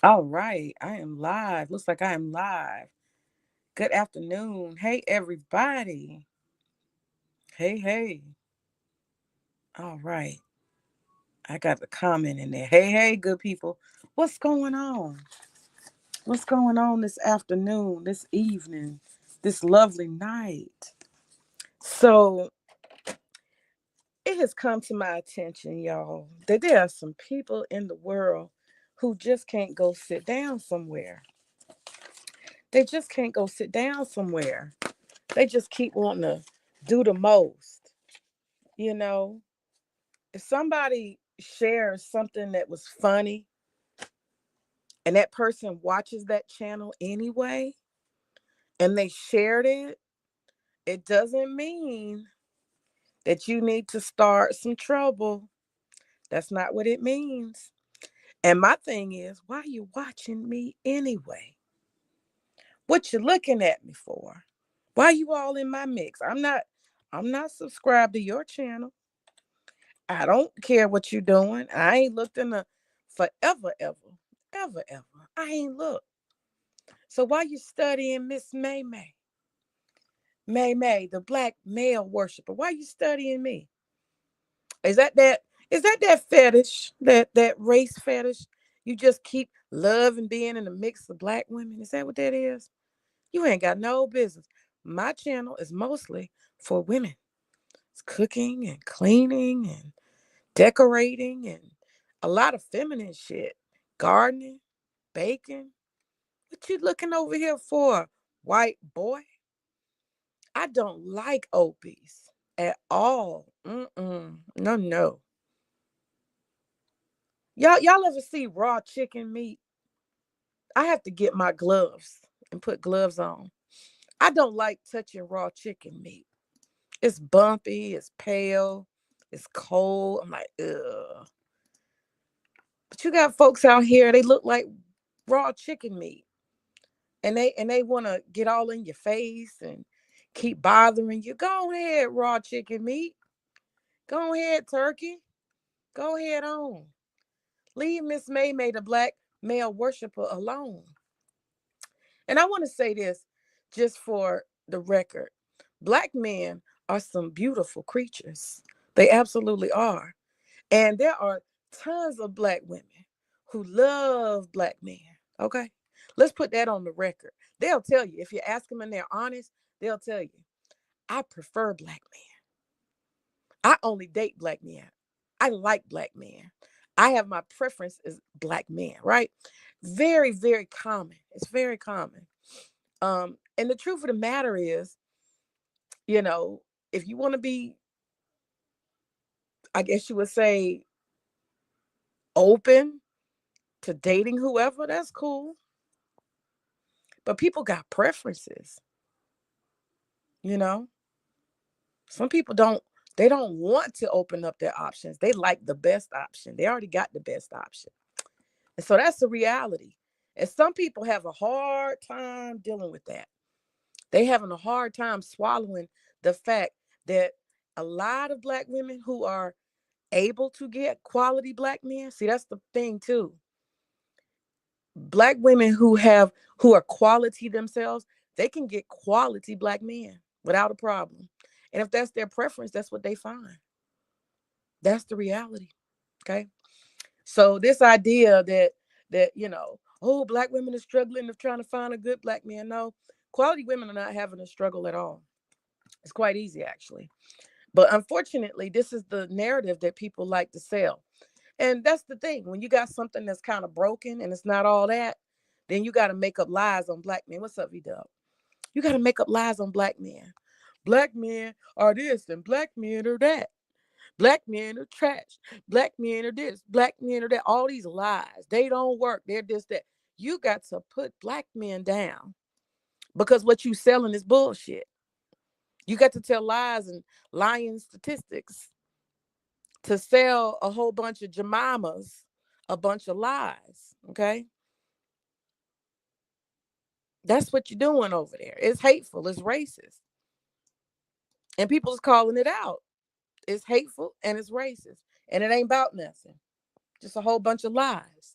All right, I am live. Looks like I am live. Good afternoon. Hey, everybody. Hey, hey. All right, I got the comment in there. Hey, hey, good people. What's going on? What's going on this afternoon, this evening, this lovely night? So, it has come to my attention, y'all, that there are some people in the world who just can't go sit down somewhere. They just can't go sit down somewhere. They just keep wanting to do the most. You know, if somebody shares something that was funny and that person watches that channel anyway and they shared it, it doesn't mean that you need to start some trouble. That's not what it means. And my thing is, why are you watching me anyway? What you looking at me for? Why you all in my mix? I'm not subscribed to your channel. I don't care what you're doing. I ain't looked in the forever, ever. I ain't looked. So why you studying Miss May May? May May, the black male worshiper. Why you studying me? Is that fetish? That race fetish? You just keep loving being in the mix of black women? Is that what that is? You ain't got no business. My channel is mostly for women. It's cooking and cleaning and decorating and a lot of feminine shit. Gardening, baking. What you looking over here for, white boy? I don't like obese at all. No, no. Y'all ever see raw chicken meat? I have to get my gloves and put gloves on. I don't like touching raw chicken meat. It's bumpy, it's pale, it's cold. I'm like, ugh. But you got folks out here, they look like raw chicken meat. And they want to get all in your face and keep bothering you. Go ahead, raw chicken meat. Go ahead, turkey. Go ahead on. Leave Miss May May, the black male worshiper, alone. And I want to say this just for the record. Black men are some beautiful creatures. They absolutely are. And there are tons of black women who love black men. Okay? Let's put that on the record. They'll tell you, if you ask them and they're honest, they'll tell you, I prefer black men. I only date black men. I like black men. I have my preference as black men, right? Very, very common. It's very common. And the truth of the matter is, you know, if you want to be, I guess you would say, open to dating whoever, that's cool. But people got preferences, you know. Some people they don't want to open up their options. They like the best option. They already got the best option. And so that's the reality. And some people have a hard time dealing with that. They having a hard time swallowing the fact that a lot of black women who are able to get quality black men, see, that's the thing too. Black women who are quality themselves, they can get quality black men without a problem. And if that's their preference, that's what they find. That's the reality. Okay. So this idea that oh, black women are struggling of trying to find a good black man. No, quality women are not having a struggle at all. It's quite easy actually. But unfortunately, this is the narrative that people like to sell. And that's the thing. When you got something that's kind of broken and it's not all that, then you got to make up lies on black men. What's up, V-Dub? You got to make up lies on black men. Black men are this and black men are that. Black men are trash. Black men are this. Black men are that. All these lies. They don't work. They're this, that. You got to put black men down because what you selling is bullshit. You got to tell lies and lying statistics to sell a whole bunch of Jemimas a bunch of lies. Okay. That's what you're doing over there. It's hateful. It's racist. And people's calling it out. It's hateful and it's racist. And it ain't about nothing. Just a whole bunch of lies.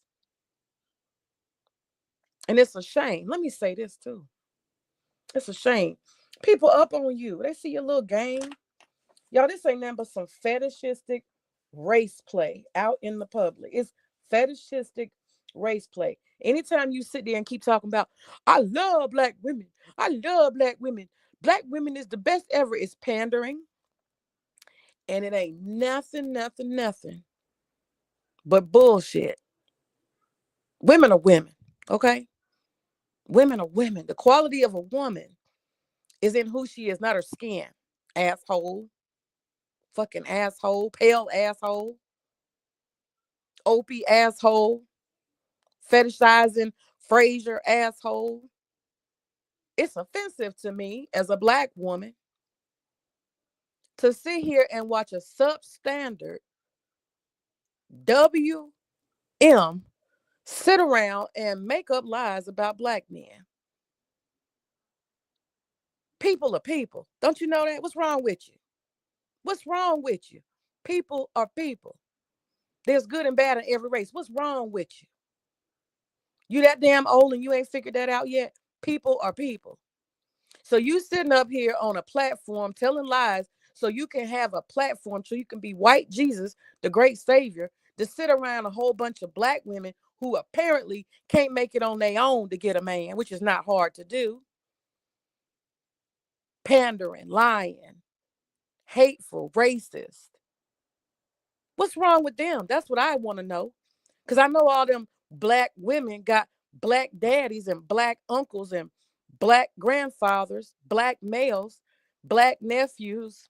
And it's a shame. Let me say this too. It's a shame. People up on you. They see your little game. Y'all, this ain't nothing but some fetishistic race play out in the public. It's fetishistic race play. Anytime you sit there and keep talking about, I love black women. I love black women. Black women is the best ever. It's pandering. And it ain't nothing but bullshit. Women are women. Okay? Women are women. The quality of a woman is in who she is, not her skin. Asshole. Fucking asshole. Pale asshole. Opie asshole. Fetishizing Frazier asshole. It's offensive to me as a black woman to sit here and watch a substandard WM sit around and make up lies about black men. People are people. Don't you know that? What's wrong with you? What's wrong with you? People are people. There's good and bad in every race. What's wrong with you? You that damn old and you ain't figured that out yet? People are people. So you sitting up here on a platform telling lies so you can have a platform so you can be white Jesus, the great savior, to sit around a whole bunch of black women who apparently can't make it on their own to get a man, which is not hard to do. Pandering, lying, hateful, racist. What's wrong with them? That's what I want to know. Because I know all them black women got black daddies and black uncles and black grandfathers, black males, black nephews,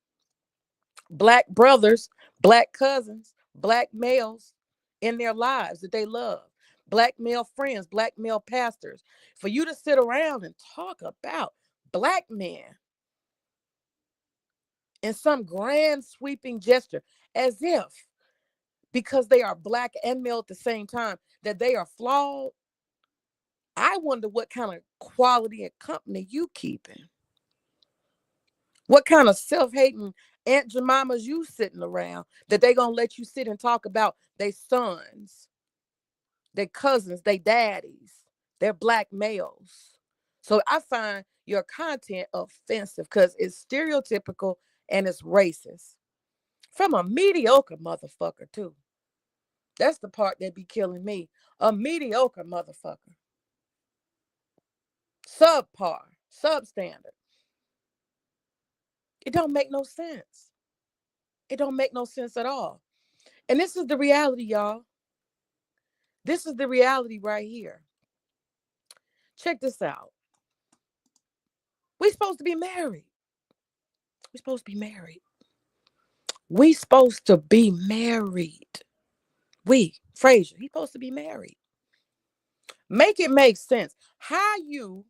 black brothers, black cousins, black males in their lives that they love, black male friends, black male pastors. For you to sit around and talk about black men in some grand sweeping gesture as if because they are black and male at the same time that they are flawed. I wonder what kind of quality and company you keeping. What kind of self-hating Aunt Jemimas you sitting around that they gonna let you sit and talk about their sons, their cousins, their daddies, their black males. So I find your content offensive because it's stereotypical and it's racist. From a mediocre motherfucker, too. That's the part that be killing me. A mediocre motherfucker. Subpar, substandard. It don't make no sense. It don't make no sense at all. And this is the reality, y'all. This is the reality right here. Check this out. We supposed to be married. We supposed to be married. We supposed to be married. Frazier, he supposed to be married. Make it make sense. How you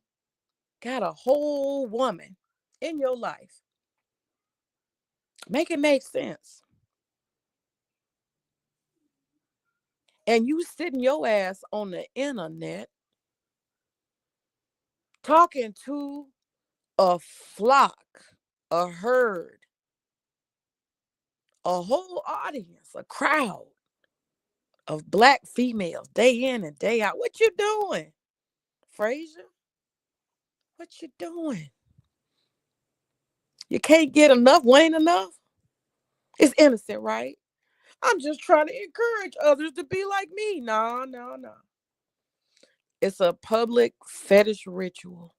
got a whole woman in your life. Make it make sense. And you sitting your ass on the internet talking to a flock, a herd, a whole audience, a crowd of black females day in and day out. What you doing, Frazier? What you doing? You can't get enough, ain't enough? It's innocent, right? I'm just trying to encourage others to be like me. No. It's a public fetish ritual.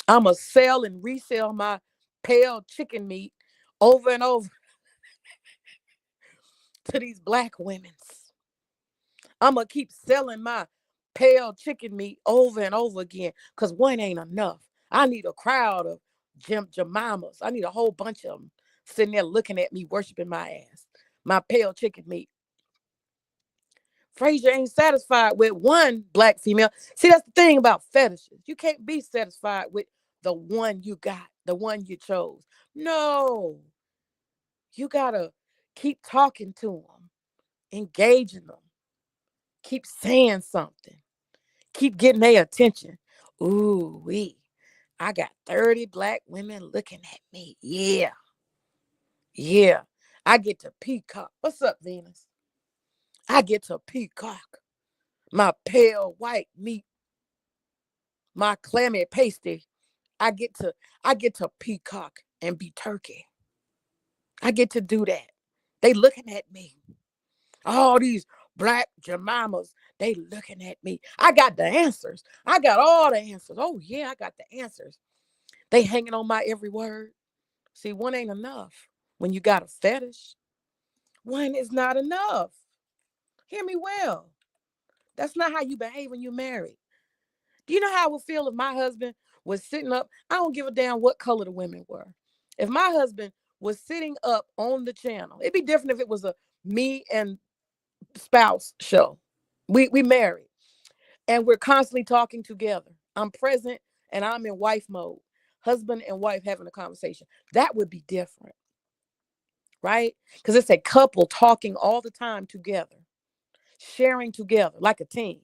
I'ma sell and resell my pale chicken meat over and over to these black women's. I'ma keep selling my pale chicken meat over and over again because one ain't enough. I need a crowd of Jemimas. I need a whole bunch of them sitting there looking at me, worshiping my ass, my pale chicken meat. Frazier ain't satisfied with one black female. See, that's the thing about fetishes. You can't be satisfied with the one you got, the one you chose. No, you gotta keep talking to them, engaging them, keep saying something, keep getting their attention. Ooh, I got 30 black women looking at me. Yeah. I get to peacock. What's up, Venus? I get to peacock my pale white meat My clammy pasty. I get to I get to peacock and be turkey. I get to do that. They looking at me. All these black Jemimas, they looking at me. I got the answers. I got all the answers. Oh yeah, I got the answers. They hanging on my every word. See, one ain't enough. When you got a fetish, one is not enough. Hear me well. That's not how you behave when you're married. Do you know how I would feel if my husband was sitting up? I don't give a damn what color the women were. If my husband was sitting up on the channel, it'd be different if it was a me and spouse show. We married and we're constantly talking together. I'm present and I'm in wife mode. Husband and wife having a conversation. That would be different, right? Because it's a couple talking all the time together, sharing together like a team,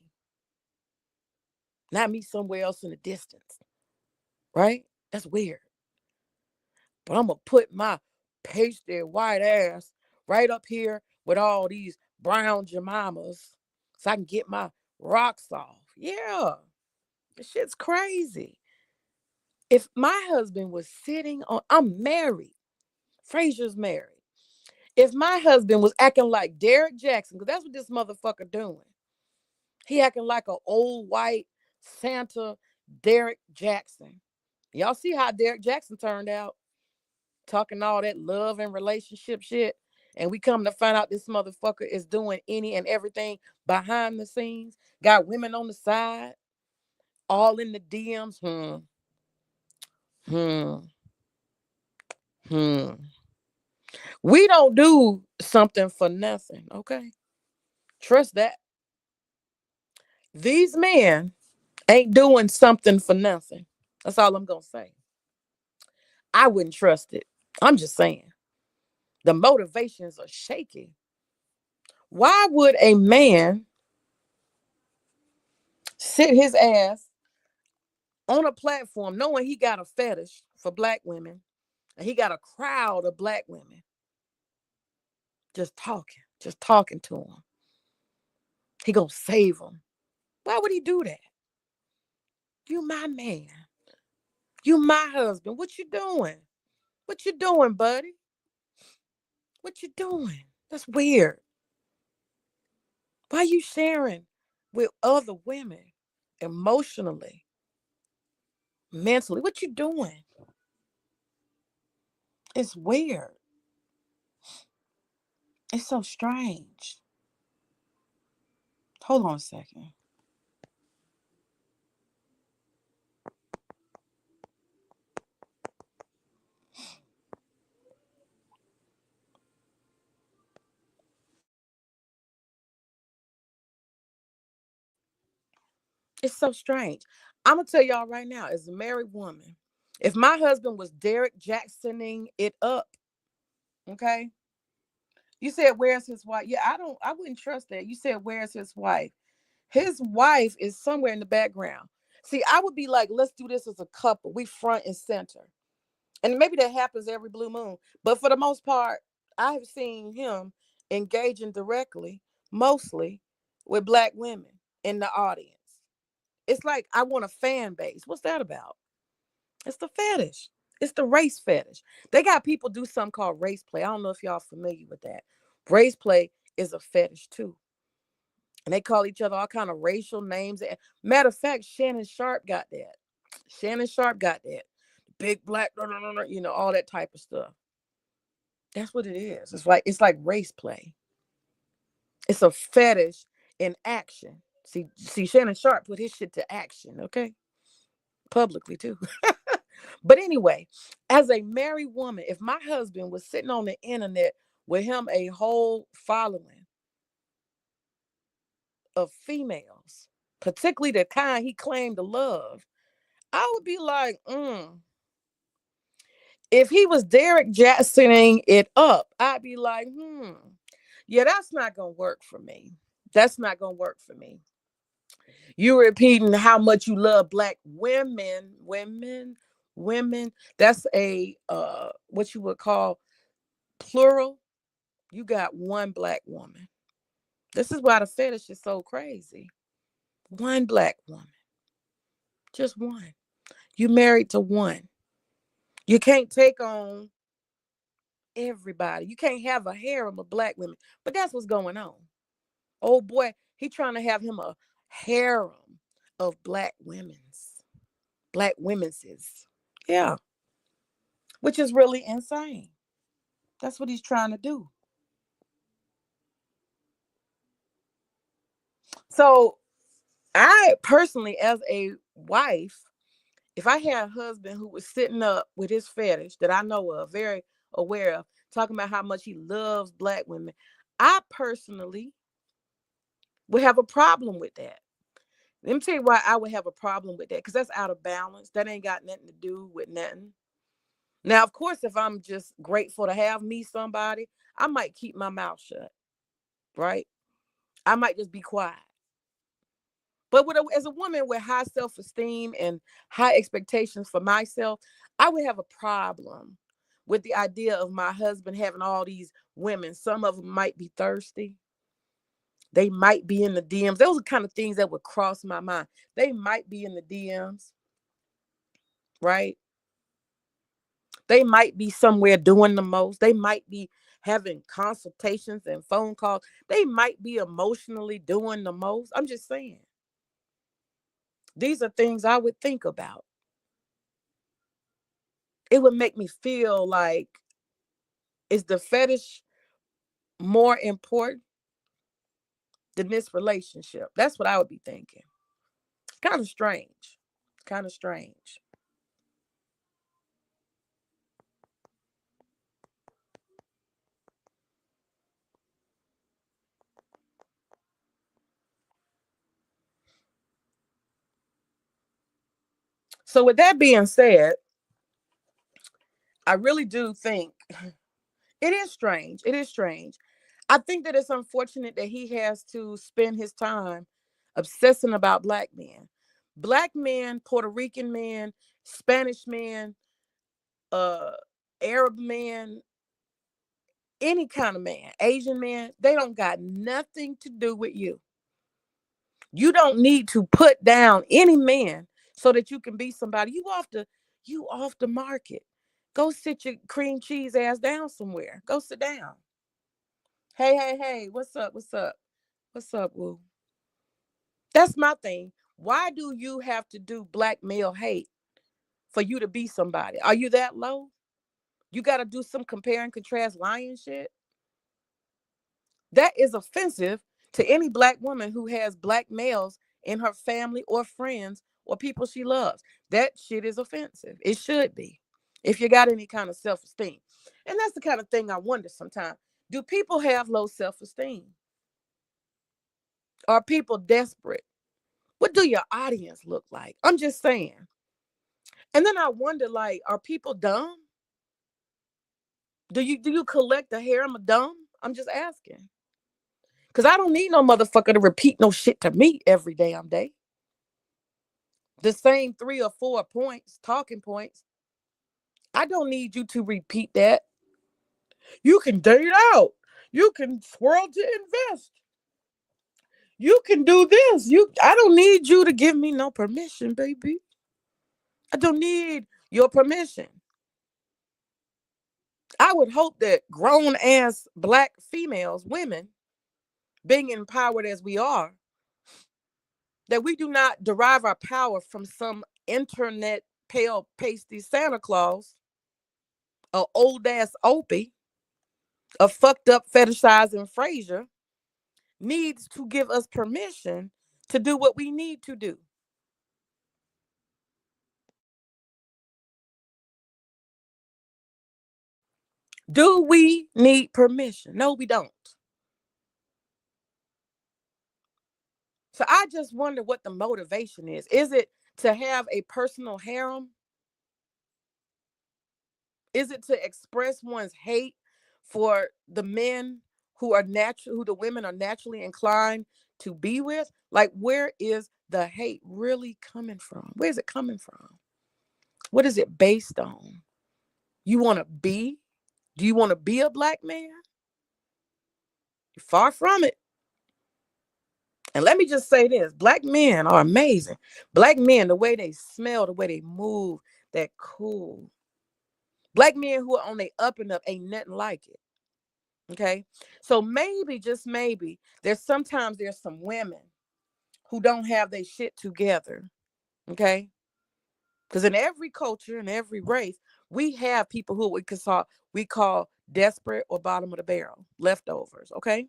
not me somewhere else in the distance, right? That's weird. But I'm gonna put my pasty white ass right up here with all these brown Jemimas so I can get my rocks off. Yeah, this shit's crazy. If my husband was sitting on, I'm married. Frazier's married. If my husband was acting like Derek Jackson, because that's what this motherfucker doing. He acting like an old white Santa Derek Jackson. Y'all see how Derek Jackson turned out? Talking all that love and relationship shit. And we come to find out this motherfucker is doing any and everything behind the scenes. Got women on the side, all in the DMs. Hmm. Hmm. We don't do something for nothing, okay? Trust that. These men ain't doing something for nothing. That's all I'm going to say. I wouldn't trust it. I'm just saying. The motivations are shaky. Why would a man sit his ass on a platform knowing he got a fetish for black women and he got a crowd of black women just talking to him? He gonna save them. Why would he do that? You my man. You my husband. What you doing? What you doing, buddy? What you doing? That's weird. Why you sharing with other women emotionally, mentally? What you doing? It's weird. It's so strange. Hold on a second. It's so strange. I'm gonna tell y'all right now, as a married woman, if my husband was Derek Jacksoning it up, okay. You said where's his wife? Yeah, I wouldn't trust that. You said where's his wife? His wife is somewhere in the background. See, I would be like, let's do this as a couple. We front and center. And maybe that happens every blue moon. But for the most part, I have seen him engaging directly, mostly with black women in the audience. It's like I want a fan base. What's that about? It's the fetish. It's the race fetish. They got people do something called race play. I don't know if y'all familiar with that. Race play is a fetish too. And they call each other all kind of racial names. Matter of fact, Shannon Sharp got that. Shannon Sharp got that. Big black, all that type of stuff. That's what it is. It's like race play. It's a fetish in action. See, Shannon Sharp put his shit to action, okay? Publicly too. But anyway, as a married woman, if my husband was sitting on the internet with him a whole following of females, particularly the kind he claimed to love, I would be like, If he was Derek Jacksoning it up, I'd be like, yeah, that's not gonna work for me. That's not gonna work for me. You repeating how much you love black women. That's a what you would call plural. You got one black woman. This is why the fetish is so crazy. One black woman. Just one. You married to one. You can't take on everybody. You can't have a harem of black women. But that's what's going on. Oh boy, he trying to have him a harem of black women's. Black women's. Yeah. Which is really insane. That's what he's trying to do. So I personally, as a wife, if I had a husband who was sitting up with his fetish that I know of, very aware of, talking about how much he loves black women, I personally would have a problem with that. Let me tell you why I would have a problem with that, because that's out of balance. That ain't got nothing to do with nothing. Now, of course, if I'm just grateful to have me somebody, I might keep my mouth shut, right? I might just be quiet. But as a woman with high self-esteem and high expectations for myself, I would have a problem with the idea of my husband having all these women. Some of them might be thirsty. They might be in the DMs. Those are kind of things that would cross my mind. They might be in the DMs, right? They might be somewhere doing the most. They might be having consultations and phone calls. They might be emotionally doing the most. I'm just saying. These are things I would think about. It would make me feel like, is the fetish more important than this relationship? That's what I would be thinking. Kind of strange. Kind of strange. So with that being said, I really do think it is strange. It is strange. I think that it's unfortunate that he has to spend his time obsessing about black men. Black men, Puerto Rican men, Spanish men, uh, Arab men, any kind of man, Asian man, they don't got nothing to do with you. You don't need to put down any man so that you can be somebody. You off the market. Go sit your cream cheese ass down somewhere. Go sit down. Hey, hey, hey, what's up? What's up? What's up, Woo? That's my thing. Why do you have to do black male hate for you to be somebody? Are you that low? You got to do some compare and contrast lying shit. That is offensive to any black woman who has black males in her family or friends or people she loves. That shit is offensive. It should be, if you got any kind of self-esteem. And that's the kind of thing I wonder sometimes. Do people have low self-esteem? Are people desperate? What do your audience look like? I'm just saying. And then I wonder, like, are people dumb? Do you collect the harem of dumb? I'm just asking. Because I don't need no motherfucker to repeat no shit to me every damn day. The same 3 or 4 points, talking points. I don't need you to repeat that. You can date out. You can swirl to invest. You can do this. I don't need you to give me no permission, baby. I don't need your permission. I would hope that grown ass black females, women, being empowered as we are, that we do not derive our power from some internet pale pasty Santa Claus, a old ass Opie, a fucked up fetishizing Frazier, needs to give us permission to do what we need to do. Do we need permission? No, we don't. So I just wonder what the motivation is. Is it to have a personal harem? Is it to express one's hate for the men who the women are naturally inclined to be with? Like, where is the hate really coming from? Where is it coming from? What is it based on? You want to be? Do you want to be a black man? You're far from it. And let me just say this, black men are amazing. Black men, the way they smell, the way they move, that cool. Black men who are on their up and up ain't nothing like it. Okay. So maybe, just maybe, there's some women who don't have their shit together. Okay. Because in every culture, in every race, we have people who we call desperate or bottom of the barrel, leftovers. Okay.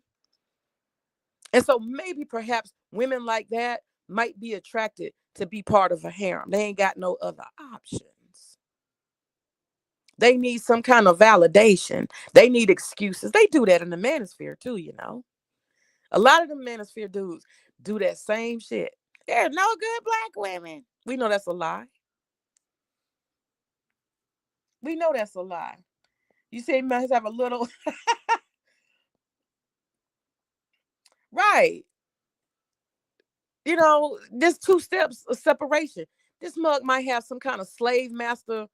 And so maybe perhaps women like that might be attracted to be part of a harem. They ain't got no other options. They need some kind of validation. They need excuses. They do that in the manosphere too, you know. A lot of the manosphere dudes do that same shit. There's no good black women. We know that's a lie. We know that's a lie. You see, must have a little right. There's two steps of separation. This mug might have some kind of slave master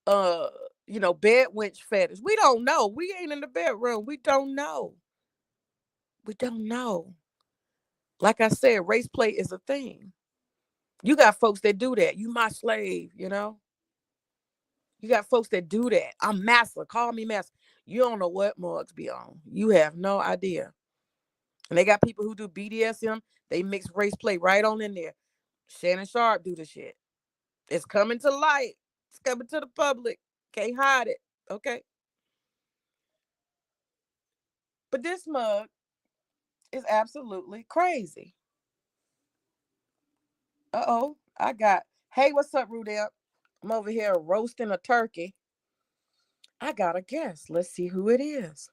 uh bed wench fetish. We don't know. We ain't in the bedroom. We don't know. We don't know. Like I said, race play is a thing. You got folks that do that. You my slave. You got folks that do that. I'm master. Call me master. You don't know what mugs be on. You have no idea. And they got people who do BDSM. They mix race play right on in there. Shannon Sharp do the shit. It's coming to light. It's coming to the public. Can't hide it. Okay. But this mug is absolutely crazy. Uh-oh. Hey, what's up, Rudell? I'm over here roasting a turkey. I got a guess. Let's see who it is.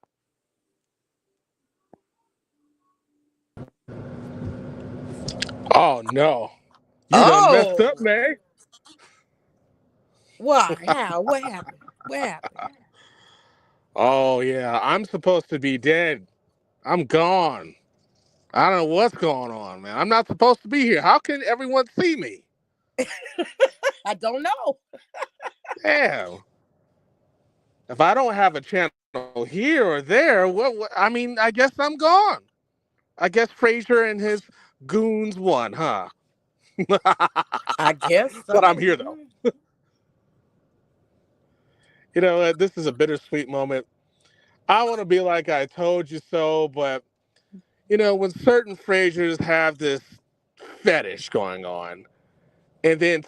Oh no. You done messed up, Oh, man. why? How? What happened? What happened? Oh yeah, I'm supposed to be dead. I'm gone. I don't know what's going on, man. I'm not supposed to be here. How can everyone see me? I don't know. Damn. If I don't have a channel here or there, what I mean, I guess I'm gone. I guess Frazier and his goons won, huh? I guess But I'm so. here though. This is a bittersweet moment. I want to be like I told you so, but when certain Fraziers have this fetish going on, and then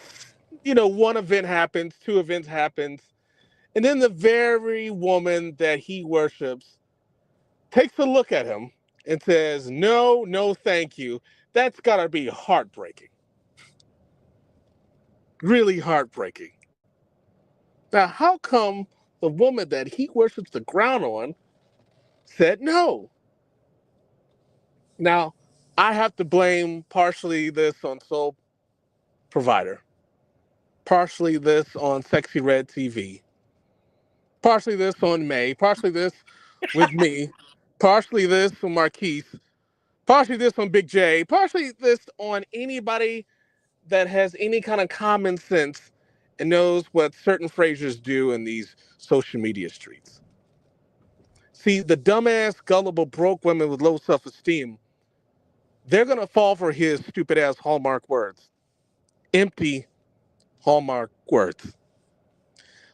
one event happens, two events happens, and then the very woman that he worships takes a look at him and says, "No, no, thank you." That's gotta be heartbreaking, really heartbreaking. Now, how come the woman that he worships the ground on said no? Now, I have to blame partially this on Soul Provider, partially this on Sexy Red TV, partially this on May, partially this with me, partially this on Marquise, partially this on Big J, partially this on anybody that has any kind of common sense and knows what certain Frasers do in these social media streets. See, the dumbass, gullible, broke women with low self esteem, they're going to fall for his stupid ass Hallmark words. Empty Hallmark words.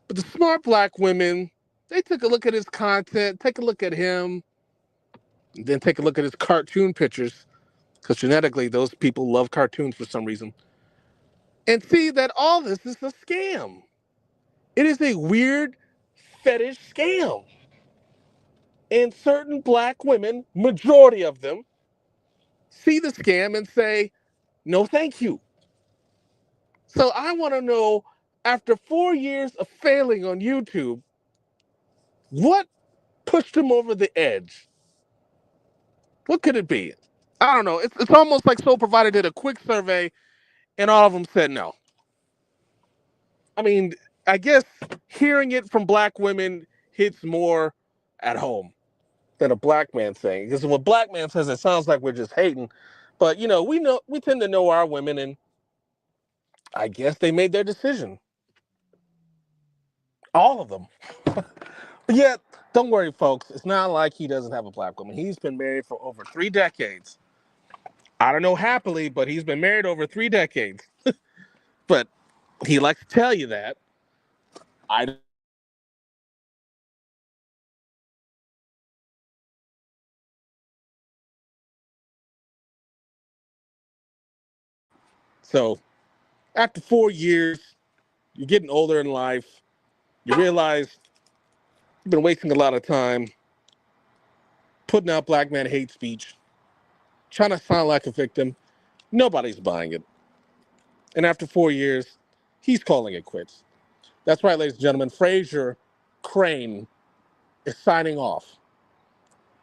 But the smart black women, they took a look at his content, take a look at him, and then take a look at his cartoon pictures, because genetically those people love cartoons for some reason, and see that all this is a scam. It is a weird fetish scam. And certain black women, majority of them, see the scam and say, no, thank you. So I want to know, after 4 years of failing on YouTube, what pushed him over the edge? What could it be? I don't know. It's almost like Soul Provider did a quick survey and all of them said no. I mean, I guess hearing it from black women hits more at home than a black man saying. Because when a black man says it sounds like we're just hating. But we tend to know our women, and I guess they made their decision. All of them. But yet, don't worry, folks. It's not like he doesn't have a black woman. He's been married for over 3 decades. I don't know happily, but he's been married over 3 decades. But he likes to tell you that. I don't know if that's true or not. But he likes to tell you that. So after 4 years, you're getting older in life. You realize you've been wasting a lot of time putting out black man hate speech, trying to sound like a victim. Nobody's buying it. And after 4 years, he's calling it quits. That's right, ladies and gentlemen. Frazier Crane is signing off.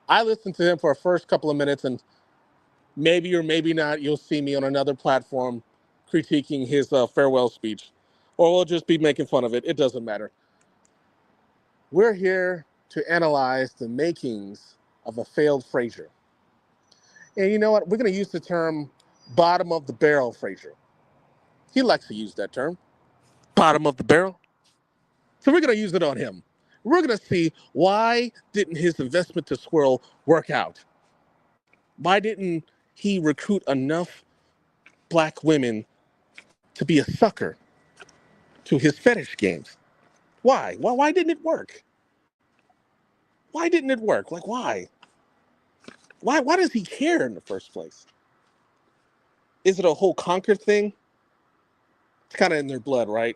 I listened to him for a first couple of minutes, and maybe or maybe not, you'll see me on another platform critiquing his farewell speech, or we'll just be making fun of it. It doesn't matter. We're here to analyze the makings of a failed Frazier. And you know what? We're going to use the term bottom of the barrel Frazier. He likes to use that term, bottom of the barrel. So we're going to use it on him. We're going to see why didn't his investment to Swirl work out? Why didn't he recruit enough black women to be a sucker to his fetish games? Why? Why didn't it work? Why didn't it work? Like why? Why does he care in the first place? Is it a whole conquer thing? It's kind of in their blood, right?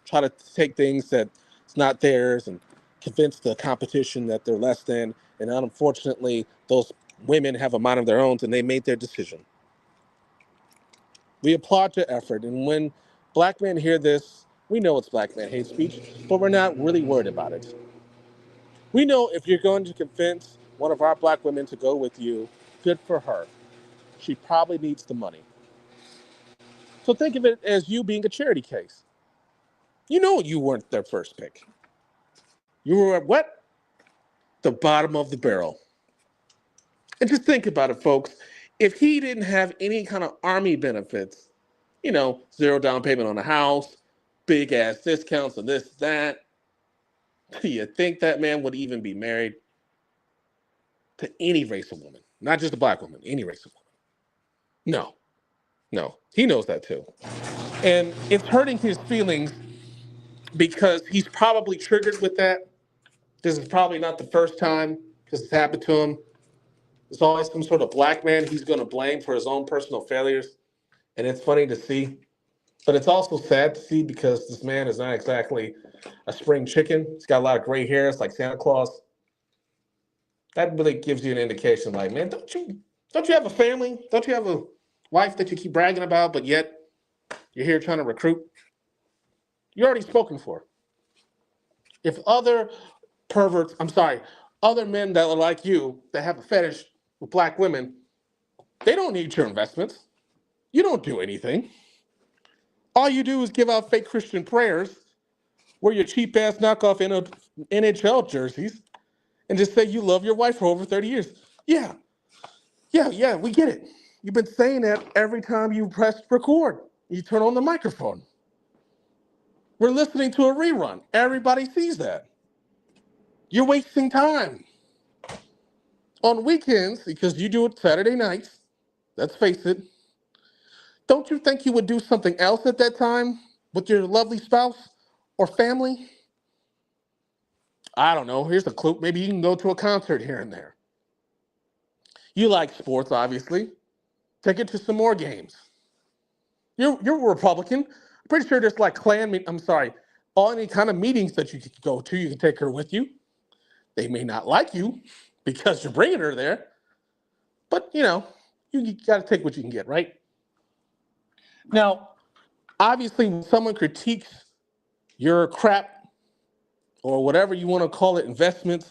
Try to take things that it's not theirs and convince the competition that they're less than. And unfortunately, those women have a mind of their own and they made their decision. We applaud your effort. And when black men hear this, we know it's black man hate speech, but we're not really worried about it. We know if you're going to convince one of our black women to go with you, good for her. She probably needs the money. So think of it as you being a charity case. You know you weren't their first pick. You were at what? The bottom of the barrel. And just think about it, folks. If he didn't have any kind of army benefits, zero down payment on a house, big ass discounts and this, that, do you think that man would even be married to any race of woman? Not just a black woman, any race of woman. No, no. He knows that too. And it's hurting his feelings because he's probably triggered with that. This is probably not the first time this has happened to him. There's always some sort of black man he's going to blame for his own personal failures. And it's funny to see. But it's also sad to see because this man is not exactly a spring chicken. He's got a lot of gray hairs like Santa Claus. That really gives you an indication like, man, don't you have a family? Don't you have a wife that you keep bragging about, but yet you're here trying to recruit? You're already spoken for. If other perverts, I'm sorry, other men that are like you that have a fetish with black women, they don't need your investments. You don't do anything. All you do is give out fake Christian prayers, wear your cheap ass knockoff NHL jerseys, and just say you love your wife for over 30 years. Yeah, yeah, we get it. You've been saying that every time you press record. You turn on the microphone. We're listening to a rerun. Everybody sees that. You're wasting time. On weekends, because you do it Saturday nights, let's face it, don't you think you would do something else at that time with your lovely spouse or family? I don't know. Here's a clue. Maybe you can go to a concert here and there. You like sports, obviously. Take it to some more games. You're a Republican. I'm pretty sure there's like I'm sorry, all any kind of meetings that you could go to, you can take her with you. They may not like you because you're bringing her there, but you got to take what you can get, right? Now, obviously, when someone critiques your crap or whatever you want to call it, investments,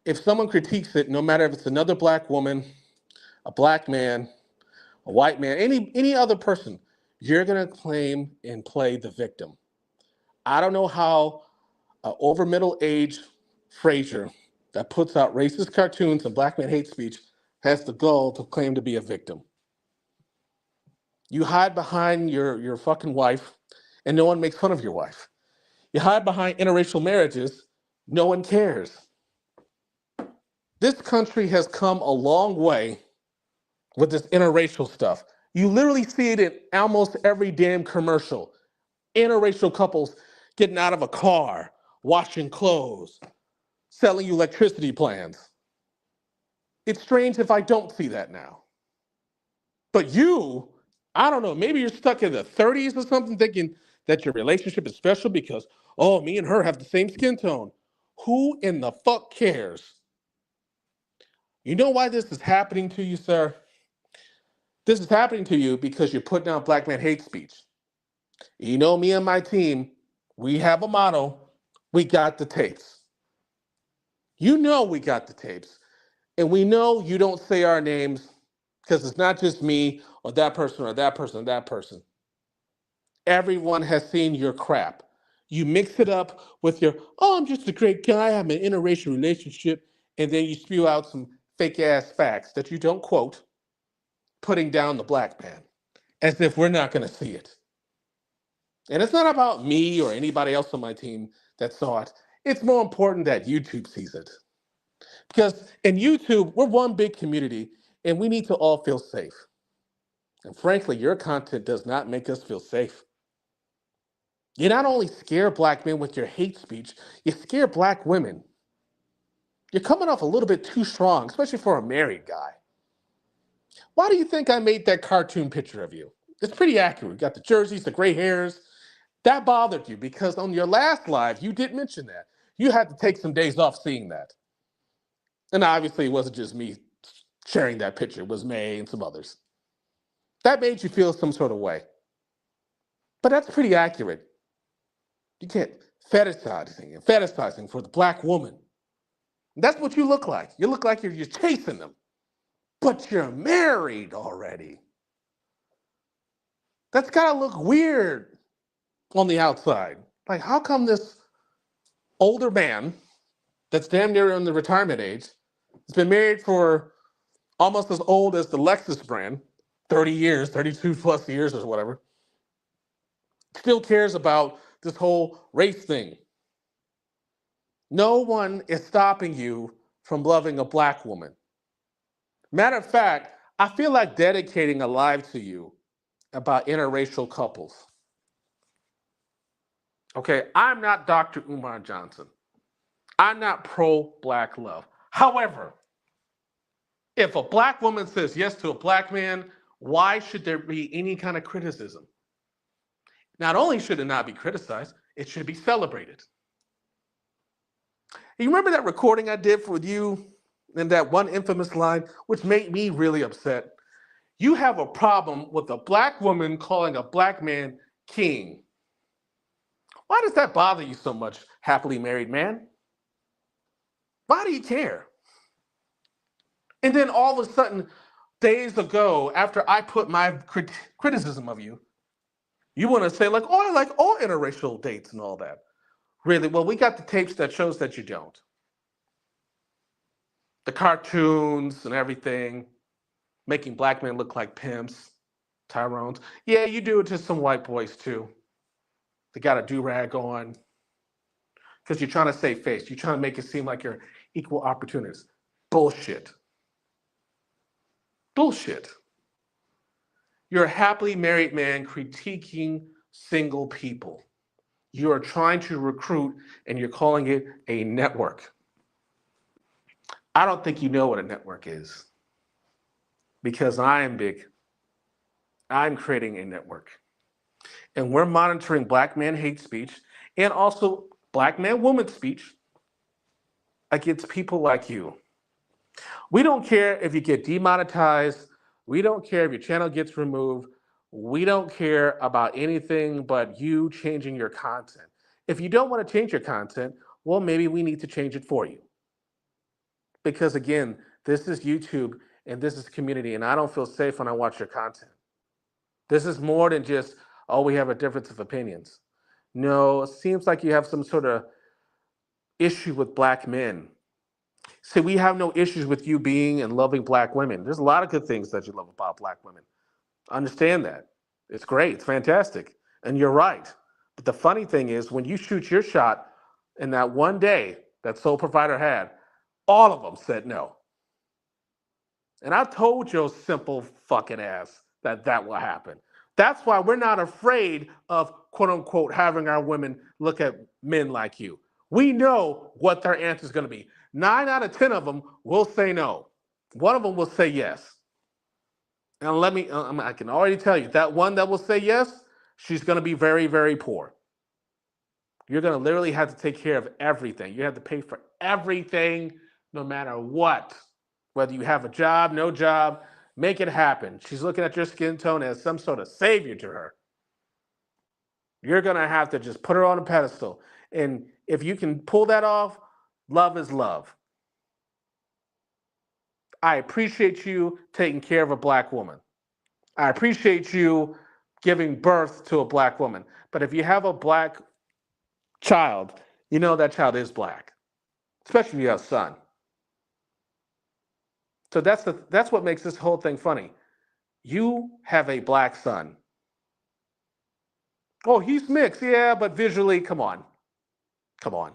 if someone critiques it, no matter if it's another black woman, a black man, a white man, any other person, you're gonna claim and play the victim. I don't know how an over middle age Frazier that puts out racist cartoons and black man hate speech has the gall to claim to be a victim. You hide behind your fucking wife, and no one makes fun of your wife. You hide behind interracial marriages, no one cares. This country has come a long way with this interracial stuff. You literally see it in almost every damn commercial. Interracial couples getting out of a car, washing clothes, selling you electricity plans. It's strange if I don't see that now. But you, I don't know, maybe you're stuck in the 30s or something thinking that your relationship is special because, oh, me and her have the same skin tone. Who in the fuck cares? You know why this is happening to you, sir? This is happening to you because you're putting out black man hate speech. You know, me and my team, we have a motto: we got the tapes. You know we got the tapes. And we know you don't say our names because it's not just me or that person or that person or that person. Everyone has seen your crap. You mix it up with your, oh, I'm just a great guy, I'm an interracial relationship, and then you spew out some fake ass facts that you don't quote, putting down the black man as if we're not going to see it. And it's not about me or anybody else on my team that saw it. It's more important that YouTube sees it. Because in YouTube, we're one big community and we need to all feel safe. And frankly, your content does not make us feel safe. You not only scare black men with your hate speech, you scare black women. You're coming off a little bit too strong, especially for a married guy. Why do you think I made that cartoon picture of you? It's pretty accurate. You got the jerseys, the gray hairs. That bothered you because on your last live, you did mention that. You had to take some days off seeing that. And obviously, it wasn't just me sharing that picture, it was May and some others. That made you feel some sort of way. But that's pretty accurate. You can't fetishizing for the black woman. That's what you look like. You look like you're chasing them, but you're married already. That's gotta look weird on the outside. Like, how come this older man that's damn near in the retirement age has been married for almost as old as the Lexus brand, 30 years, 32 plus years or whatever, still cares about this whole race thing? No one is stopping you from loving a black woman. Matter of fact, I feel like dedicating a live to you about interracial couples. Okay, I'm not Dr. Umar Johnson. I'm not pro black love. However, if a black woman says yes to a black man, why should there be any kind of criticism? Not only should it not be criticized, it should be celebrated. You remember that recording I did with you and that one infamous line, which made me really upset? You have a problem with a black woman calling a black man king. Why does that bother you so much, happily married man? Why do you care? And then all of a sudden, days ago, after I put my criticism of you, you want to say like, oh, I like all interracial dates and all that. Really? Well, we got the tapes that shows that you don't. The cartoons and everything, making black men look like pimps, Tyrones. Yeah, you do it to some white boys too. They got a do-rag on because you're trying to save face. You're trying to make it seem like you're equal opportunists. Bullshit. Bullshit. You're a happily married man critiquing single people. You are trying to recruit and you're calling it a network. I don't think you know what a network is because I am big. I'm creating a network. And we're monitoring black man hate speech and also black man woman speech against people like you. We don't care if you get demonetized. We don't care if your channel gets removed. We don't care about anything but you changing your content. If you don't want to change your content, well, maybe we need to change it for you. Because again, this is YouTube and this is community, and I don't feel safe when I watch your content. This is more than just, oh, we have a difference of opinions. No, it seems like you have some sort of issue with black men. See, we have no issues with you being and loving black women. There's a lot of good things that you love about black women. I understand that. It's great. It's fantastic. And you're right. But the funny thing is, when you shoot your shot in that one day that sole provider had, all of them said no. And I told your simple fucking ass that that will happen. That's why we're not afraid of quote unquote having our women look at men like you. We know what their answer is going to be. 9 out of 10 of them will say no. One of them will say yes. And I can already tell you that one that will say yes, she's going to be very, very poor. You're going to literally have to take care of everything. You have to pay for everything, no matter what. Whether you have a job, no job, make it happen. She's looking at your skin tone as some sort of savior to her. You're going to have to just put her on a pedestal. And if you can pull that off, love is love. I appreciate you taking care of a black woman. I appreciate you giving birth to a black woman. But if you have a black child, you know that child is black, especially if you have a son. So that's what makes this whole thing funny. You have a black son. Oh, he's mixed, yeah, but visually, come on. Come on.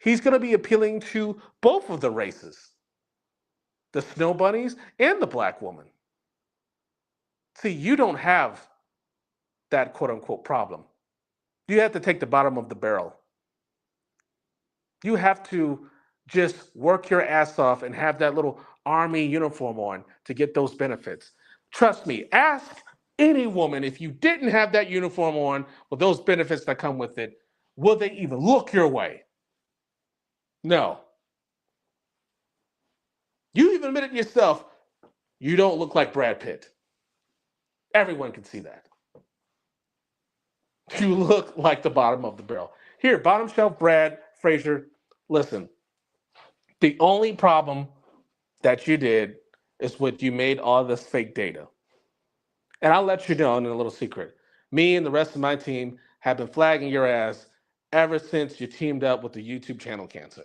He's going to be appealing to both of the races, the snow bunnies and the black woman. See, you don't have that quote unquote problem. You have to take the bottom of the barrel. You have to just work your ass off and have that little army uniform on to get those benefits. Trust me, ask any woman if you didn't have that uniform on with those benefits that come with it, will they even look your way? No. You even admitted yourself, you don't look like Brad Pitt. Everyone can see that. You look like the bottom of the barrel. Here, bottom shelf Brad, Frazier, listen, the only problem that you did is what you made all this fake data. And I'll let you know in a little secret. Me and the rest of my team have been flagging your ass ever since you teamed up with the YouTube channel Cancer.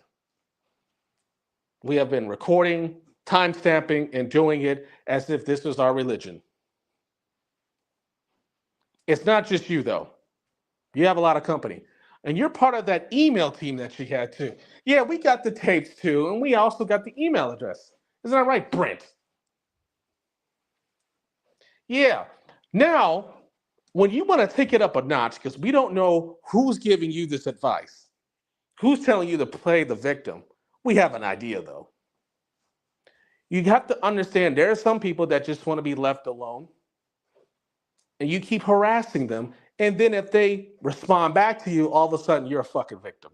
We have been recording, timestamping, and doing it as if this was our religion. It's not just you, though. You have a lot of company. And you're part of that email team that she had, too. Yeah, we got the tapes, too, and we also got the email address. Isn't that right, Brent? Yeah. Now, when you want to take it up a notch, because we don't know who's giving you this advice, who's telling you to play the victim, we have an idea, though. You have to understand there are some people that just want to be left alone, and you keep harassing them, and then if they respond back to you, all of a sudden you're a fucking victim.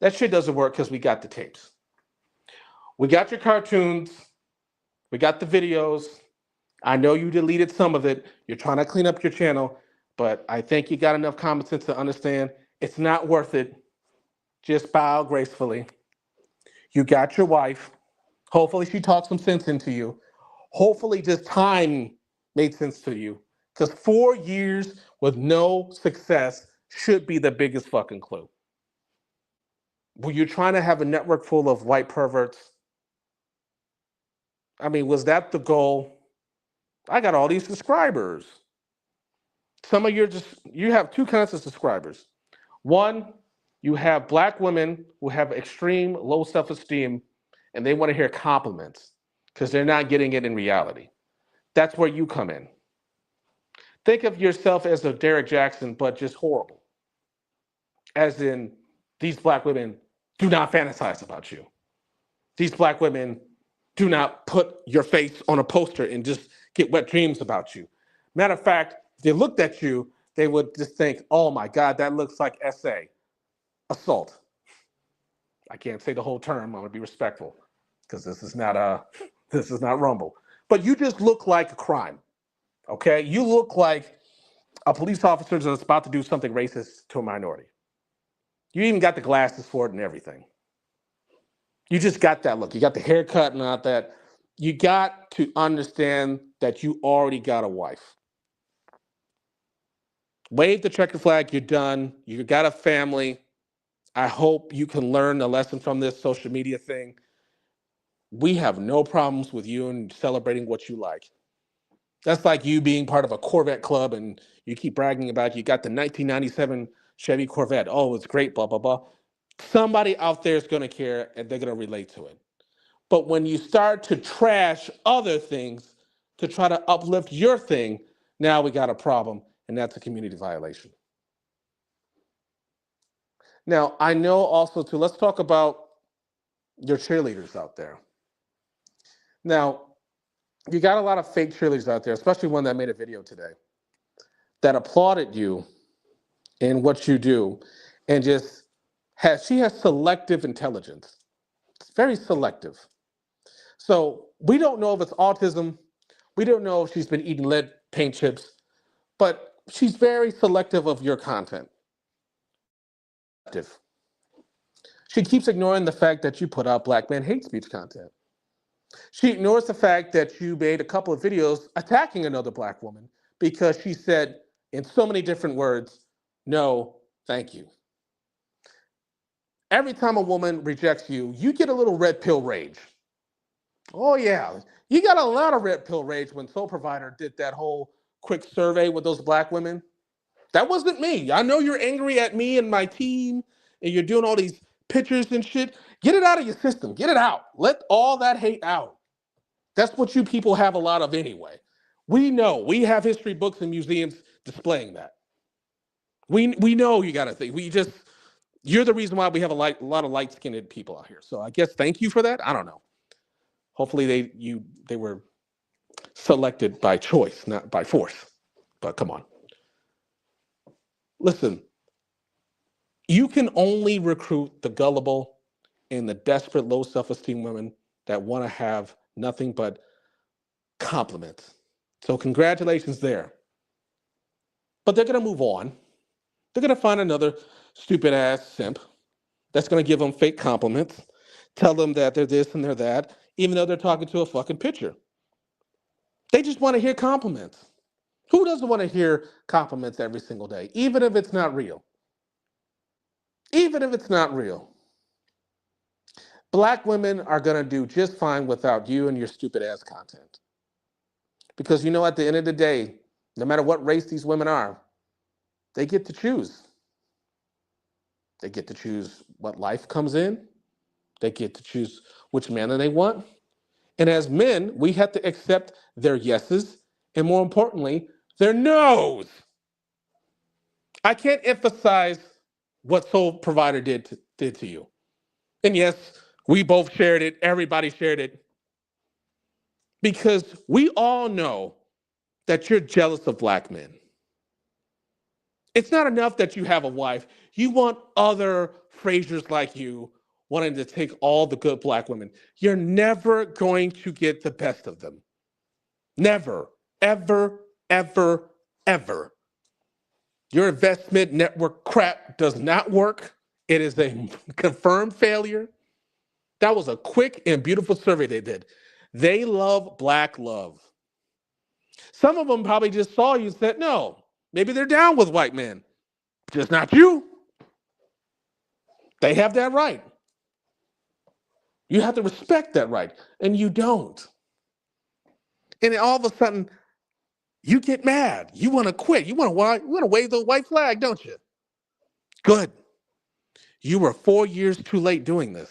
That shit doesn't work because we got the tapes. We got your cartoons, we got the videos. I know you deleted some of it. You're trying to clean up your channel, but I think you got enough common sense to understand it's not worth it. Just bow gracefully. You got your wife. Hopefully, she talked some sense into you. Hopefully, this time made sense to you. Because 4 years with no success should be the biggest fucking clue. Were you trying to have a network full of white perverts? I mean, was that the goal? I got all these subscribers. Some of you have two kinds of subscribers. One, you have black women who have extreme low self-esteem and they want to hear compliments because they're not getting it in reality. That's where you come in. Think of yourself as a Derek Jackson, but just horrible. As in, these black women do not fantasize about you. These black women do not put your face on a poster and just get wet dreams about you. Matter of fact, if they looked at you, they would just think, oh my God, that looks like SA, assault. I can't say the whole term, I'm gonna be respectful, because this is not Rumble. But you just look like a crime. Okay? You look like a police officer that's about to do something racist to a minority. You even got the glasses for it and everything. You just got that look. You got the haircut and all that. You got to understand that you already got a wife. Wave the checker flag, you're done. You got a family. I hope you can learn a lesson from this social media thing. We have no problems with you and celebrating what you like. That's like you being part of a Corvette club and you keep bragging about you got the 1997 Chevy Corvette. Oh, it's great, blah, blah, blah. Somebody out there is going to care and they're going to relate to it. But when you start to trash other things to try to uplift your thing, now we got a problem, and that's a community violation. Now, I know also too, let's talk about your cheerleaders out there. Now, you got a lot of fake cheerleaders out there, especially one that made a video today that applauded you in what you do and just she has selective intelligence. It's very selective. So we don't know if it's autism. We don't know if she's been eating lead paint chips, but she's very selective of your content. She keeps ignoring the fact that you put out black man hate speech content. She ignores the fact that you made a couple of videos attacking another black woman because she said in so many different words, no, thank you. Every time a woman rejects you, you get a little red pill rage. Oh, yeah. You got a lot of red pill rage when Soul Provider did that whole quick survey with those black women. That wasn't me. I know you're angry at me and my team, and you're doing all these pictures and shit. Get it out of your system. Get it out. Let all that hate out. That's what you people have a lot of anyway. We know. We have history books and museums displaying that. We know you got to think. You're the reason why we have a lot of light skinned people out here. So I guess thank you for that. I don't know. Hopefully they were selected by choice, not by force. But come on. Listen, you can only recruit the gullible and the desperate, low self esteem women that want to have nothing but compliments. So, congratulations there. But they're going to move on. They're going to find another stupid ass simp that's going to give them fake compliments, tell them that they're this and they're that, even though they're talking to a fucking picture. They just want to hear compliments. Who doesn't want to hear compliments every single day, even if it's not real? Even if it's not real. Black women are going to do just fine without you and your stupid ass content. Because you know, at the end of the day, no matter what race these women are, they get to choose. They get to choose what life comes in. They get to choose which man they want. And as men, we have to accept their yeses and, more importantly, their no's. I can't emphasize what Soul Provider did to you. And yes, we both shared it. Everybody shared it. Because we all know that you're jealous of black men. It's not enough that you have a wife. You want other Fraziers like you wanting to take all the good black women. You're never going to get the best of them. Never, ever, ever, ever. Your investment network crap does not work. It is a confirmed failure. That was a quick and beautiful survey they did. They love black love. Some of them probably just saw you and said, no, maybe they're down with white men, just not you. They have that right. You have to respect that right, and you don't. And then all of a sudden, you get mad. You want to quit. You want to wave the white flag, don't you? Good. You were 4 years too late doing this.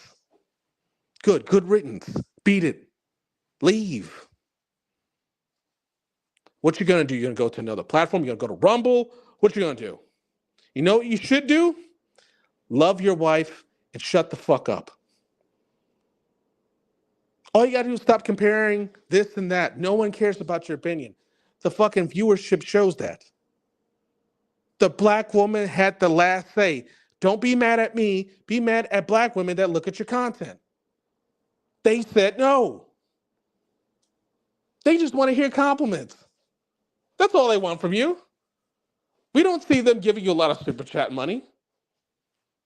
Good riddance. Beat it. Leave. What you gonna do? You're gonna go to another platform. You're gonna go to Rumble. What you gonna do? You know what you should do? Love your wife and shut the fuck up. All you gotta do is stop comparing this and that. No one cares about your opinion. The fucking viewership shows that. The black woman had the last say. Don't be mad at me. Be mad at black women that look at your content. They said no. They just want to hear compliments. That's all they want from you. We don't see them giving you a lot of super chat money.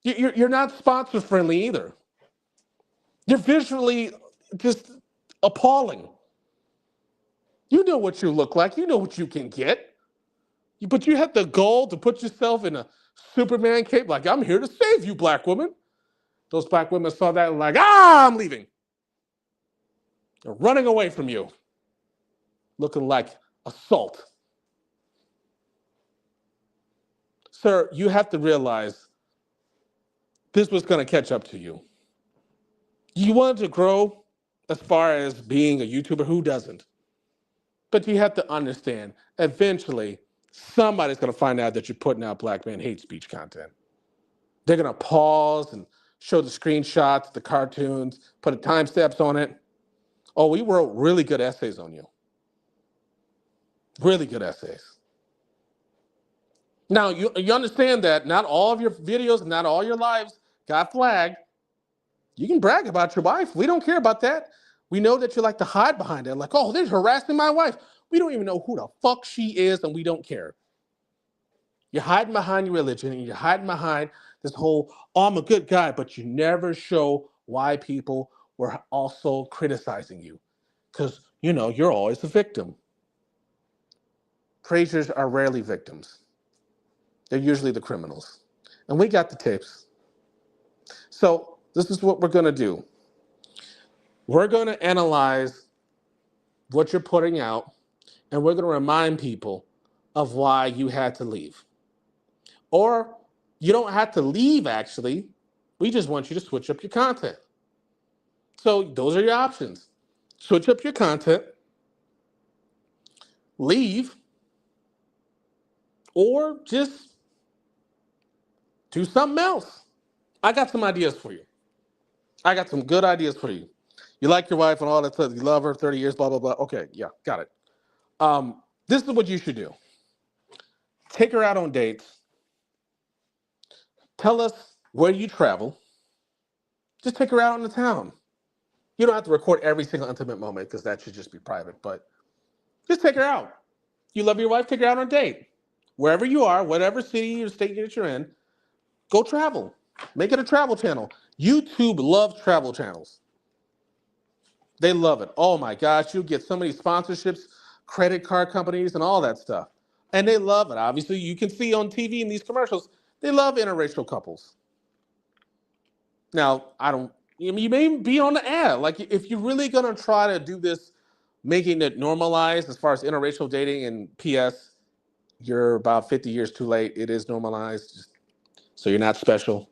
You're not sponsor friendly either. You're visually just appalling. You know what you look like. You know what you can get. But you have the goal to put yourself in a Superman cape, like, I'm here to save you, black woman. Those black women saw that and like, I'm leaving. They're running away from you, looking like assault. Sir, you have to realize this was going to catch up to you. You wanted to grow, as far as being a YouTuber. Who doesn't? But you have to understand, eventually, somebody's going to find out that you're putting out black man hate speech content. They're going to pause and show the screenshots, the cartoons, put a timestamps on it. Oh, we wrote really good essays on you. Really good essays. Now, you understand that not all of your videos, not all your lives got flagged. You can brag about your wife. We don't care about that. We know that you like to hide behind it. Like, oh, they're harassing my wife. We don't even know who the fuck she is, and we don't care. You're hiding behind your religion, and you're hiding behind this whole, oh, I'm a good guy, but you never show why people were also criticizing you. Because, you're always a victim. Fraziers are rarely victims. They're usually the criminals. And we got the tapes. So this is what we're going to do. We're going to analyze what you're putting out, and we're going to remind people of why you had to leave. Or you don't have to leave, actually. We just want you to switch up your content. So those are your options. Switch up your content, leave, or just do something else. I got some ideas for you. I got some good ideas for you. You like your wife and all that stuff. You love her, 30 years, blah, blah, blah. Okay, yeah, got it. This is what you should do. Take her out on dates. Tell us where you travel. Just take her out in the town. You don't have to record every single intimate moment because that should just be private, but just take her out. You love your wife, take her out on a date. Wherever you are, whatever city or state that you're in, go travel. Make it a travel channel. YouTube loves travel channels. They love it. Oh my gosh, you get so many sponsorships, credit card companies, and all that stuff. And they love it. Obviously, you can see on TV in these commercials, they love interracial couples. Now, you may be on the ad. Like, if you're really going to try to do this, making it normalized as far as interracial dating, and P.S., you're about 50 years too late. It is normalized, so you're not special.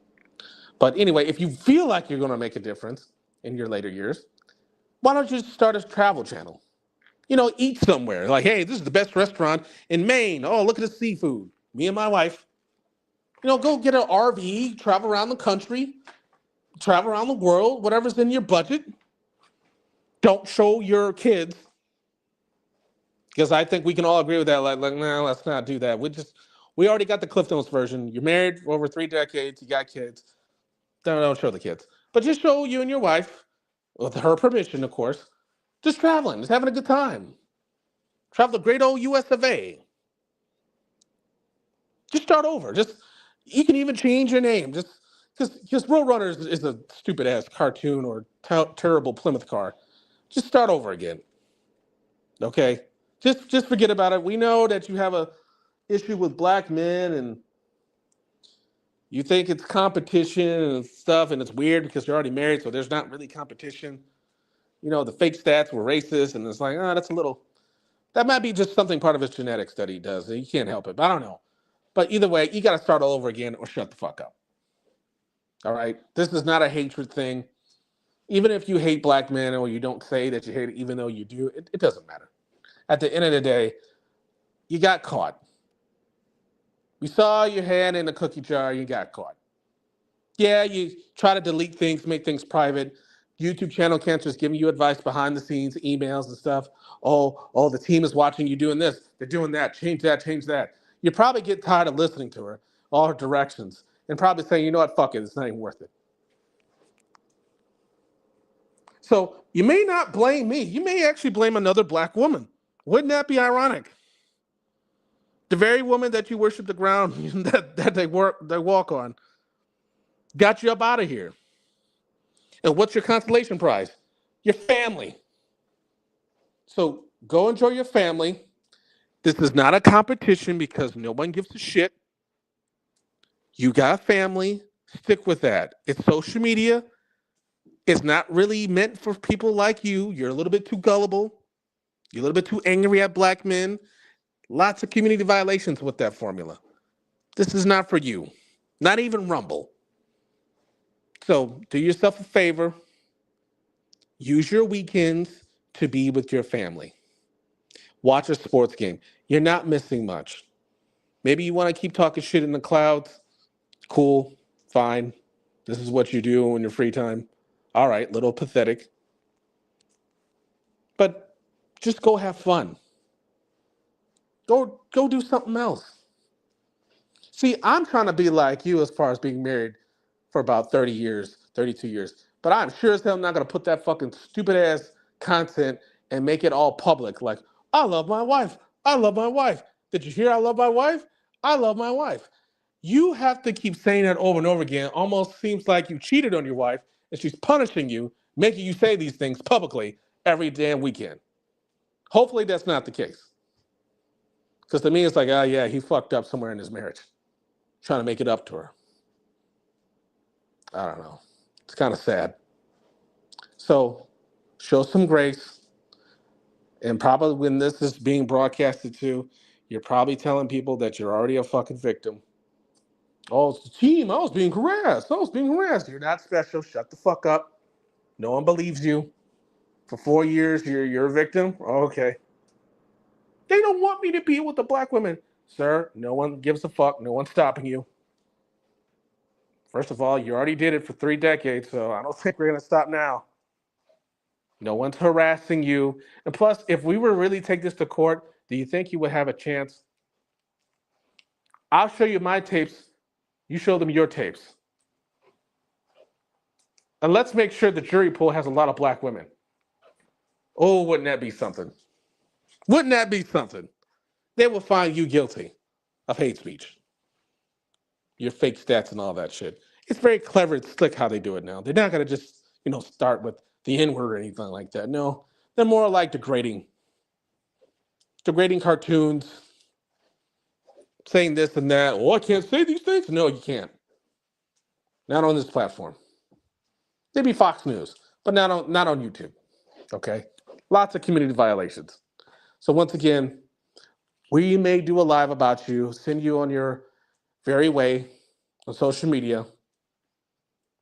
But anyway, if you feel like you're going to make a difference in your later years, why don't you just start a travel channel? Eat somewhere. Like, hey, this is the best restaurant in Maine. Oh, look at the seafood. Me and my wife. Go get an RV, travel around the country, travel around the world, whatever's in your budget. Don't show your kids, because I think we can all agree with that. Like, nah, let's not do that. We already got the Cliff Notes version. You're married for over 3 decades. You got kids. Don't show the kids, but just show you and your wife, with her permission, of course, just traveling, just having a good time. Travel the great old US of A. Just start over. You can even change your name. Just Roadrunner is a stupid ass cartoon or terrible Plymouth car. Just start over again. Okay? Just forget about it. We know that you have a issue with black men, and you think it's competition and stuff, and it's weird because you're already married, so there's not really competition. The fake stats were racist, and it's like, that might be just something part of his genetics that he does. You can't help it, but I don't know. But either way, you got to start all over again or shut the fuck up. All right? This is not a hatred thing. Even if you hate black men or you don't say that you hate it, even though you do, it doesn't matter. At the end of the day, you got caught. We saw your hand in the cookie jar, you got caught. Yeah, you try to delete things, make things private. YouTube channel cancers giving you advice behind the scenes, emails and stuff. Oh, the team is watching you doing this. They're doing that. Change that, change that. You probably get tired of listening to her, all her directions, and probably saying, you know what, fuck it, it's not even worth it. So you may not blame me. You may actually blame another black woman. Wouldn't that be ironic? The very woman that you worship the ground that they walk on got you up out of here. And what's your consolation prize? Your family. So go enjoy your family. This is not a competition because no one gives a shit. You got a family. Stick with that. It's social media. It's not really meant for people like you. You're a little bit too gullible. You're a little bit too angry at black men. Lots of community violations with that formula. This is not for you. Not even Rumble. So do yourself a favor. Use your weekends to be with your family. Watch a sports game. You're not missing much. Maybe you want to keep talking shit in the clouds. Cool, fine. This is what you do in your free time. All right, little pathetic. But just go have fun. Go do something else. See, I'm trying to be like you as far as being married for about 30 years, 32 years. But I'm sure as hell not gonna put that fucking stupid ass content and make it all public. Like, I love my wife. I love my wife. Did you hear I love my wife? I love my wife. You have to keep saying that over and over again. Almost seems like you cheated on your wife and she's punishing you, making you say these things publicly every damn weekend. Hopefully that's not the case. Because to me, it's like, oh yeah, he fucked up somewhere in his marriage, trying to make it up to her. I don't know. It's kind of sad. So show some grace. And probably when this is being broadcasted to, you're probably telling people that you're already a fucking victim. Oh, it's the team. I was being harassed. I was being harassed. You're not special. Shut the fuck up. No one believes you. For 4 years, you're a victim. Okay. They don't want me to be with the black women. Sir, no one gives a fuck. No one's stopping you. First of all, you already did it for 3 decades, so I don't think we're gonna stop now. No one's harassing you. And plus, if we were really take this to court, do you think you would have a chance? I'll show you my tapes. You show them your tapes. And let's make sure the jury pool has a lot of black women. Oh, wouldn't that be something? Wouldn't that be something? They will find you guilty of hate speech, your fake stats and all that shit. It's very clever and slick how they do it now. They're not going to just, start with the N word or anything like that. No, they're more like degrading cartoons, saying this and that. Oh, I can't say these things. No, you can't. Not on this platform. Maybe Fox News, but not on YouTube. Okay, lots of community violations. So once again, we may do a live about you, send you on your very way on social media.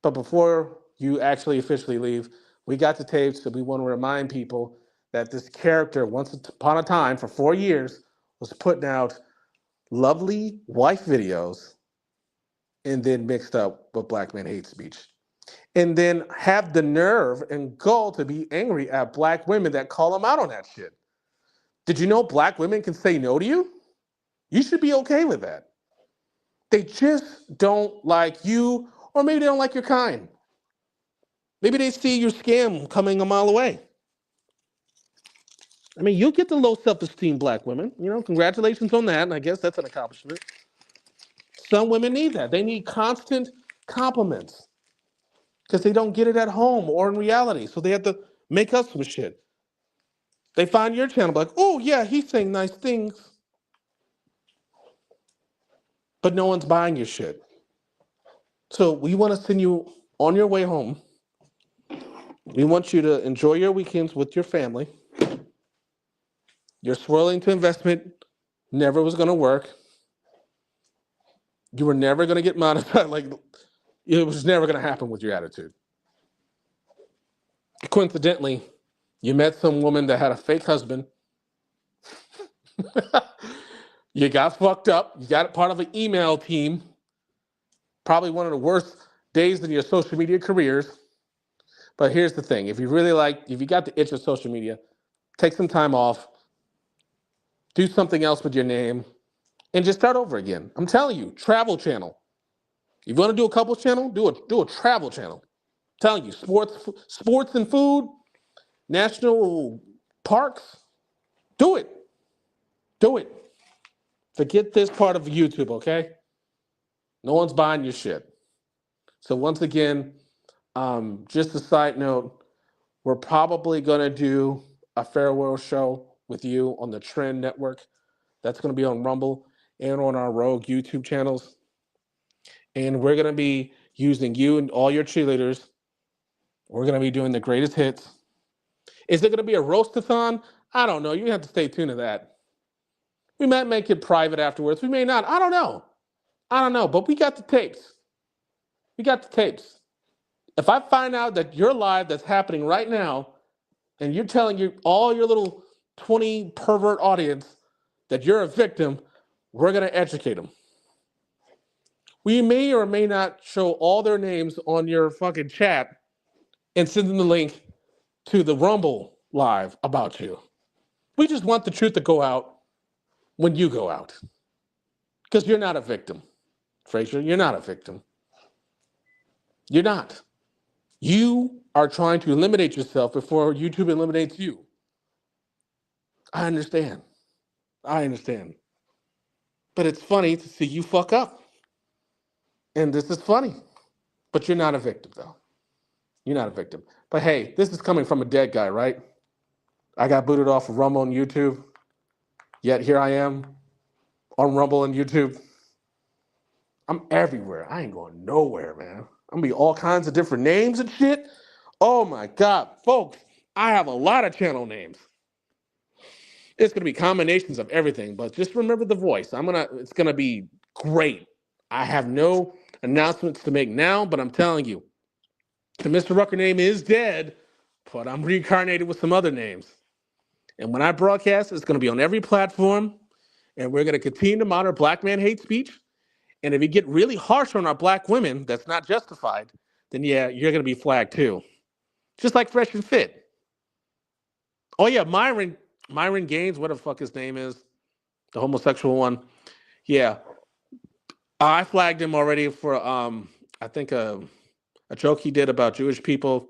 But before you actually officially leave, we got the tapes, and we want to remind people that this character, once upon a time, for 4 years, was putting out lovely wife videos and then mixed up with black men hate speech. And then have the nerve and gall to be angry at black women that call them out on that shit. Did you know black women can say no to you? You should be okay with that. They just don't like you, or maybe they don't like your kind. Maybe they see your scam coming a mile away. I mean, you'll get the low self-esteem black women. Congratulations on that. And I guess that's an accomplishment. Some women need that. They need constant compliments because they don't get it at home or in reality. So they have to make up some shit. They find your channel like, oh yeah, he's saying nice things, but no one's buying your shit. So we want to send you on your way home. We want you to enjoy your weekends with your family. Your swirling to investment never was going to work. You were never going to get monetized. Like, it was never going to happen with your attitude. Coincidentally, you met some woman that had a fake husband. You got fucked up. You got part of an email team. Probably one of the worst days in your social media careers. But here's the thing. If you got the itch of social media, take some time off, do something else with your name, and just start over again. I'm telling you, travel channel. If you want to do a couple channel, do a travel channel. I'm telling you, sports and food, national parks, do it. Do it. Forget this part of YouTube, okay? No one's buying your shit. So once again, just a side note, we're probably going to do a farewell show with you on the Trend Network. That's going to be on Rumble and on our Rogue YouTube channels. And we're going to be using you and all your cheerleaders. We're going to be doing the greatest hits. Is it going to be a roast-a-thon? I don't know. You have to stay tuned to that. We might make it private afterwards. We may not. I don't know. But we got the tapes. We got the tapes. If I find out that your live that's happening right now, and you're telling all your little 20 pervert audience that you're a victim, we're gonna educate them. We may or may not show all their names on your fucking chat and send them the link to the Rumble live about you. We just want the truth to go out when you go out. Because you're not a victim, Frazier. You're not a victim. You're not. You are trying to eliminate yourself before YouTube eliminates you. I understand. I understand. But it's funny to see you fuck up. And this is funny. But you're not a victim, though. You're not a victim. But hey, this is coming from a dead guy, right? I got booted off of Rumble on YouTube. Yet here I am on Rumble and YouTube. I'm everywhere. I ain't going nowhere, man. I'm gonna be all kinds of different names and shit. Oh my God, folks, I have a lot of channel names. It's gonna be combinations of everything, but just remember the voice. It's gonna be great. I have no announcements to make now, but I'm telling you, the Mr. Rucker name is dead, but I'm reincarnated with some other names. And when I broadcast, it's gonna be on every platform, and we're gonna continue to monitor black man hate speech. And if you get really harsh on our black women, that's not justified, then yeah, you're gonna be flagged too. Just like Fresh and Fit. Oh yeah, Myron Gaines, what the fuck his name is, the homosexual one. Yeah, I flagged him already for I think a joke he did about Jewish people,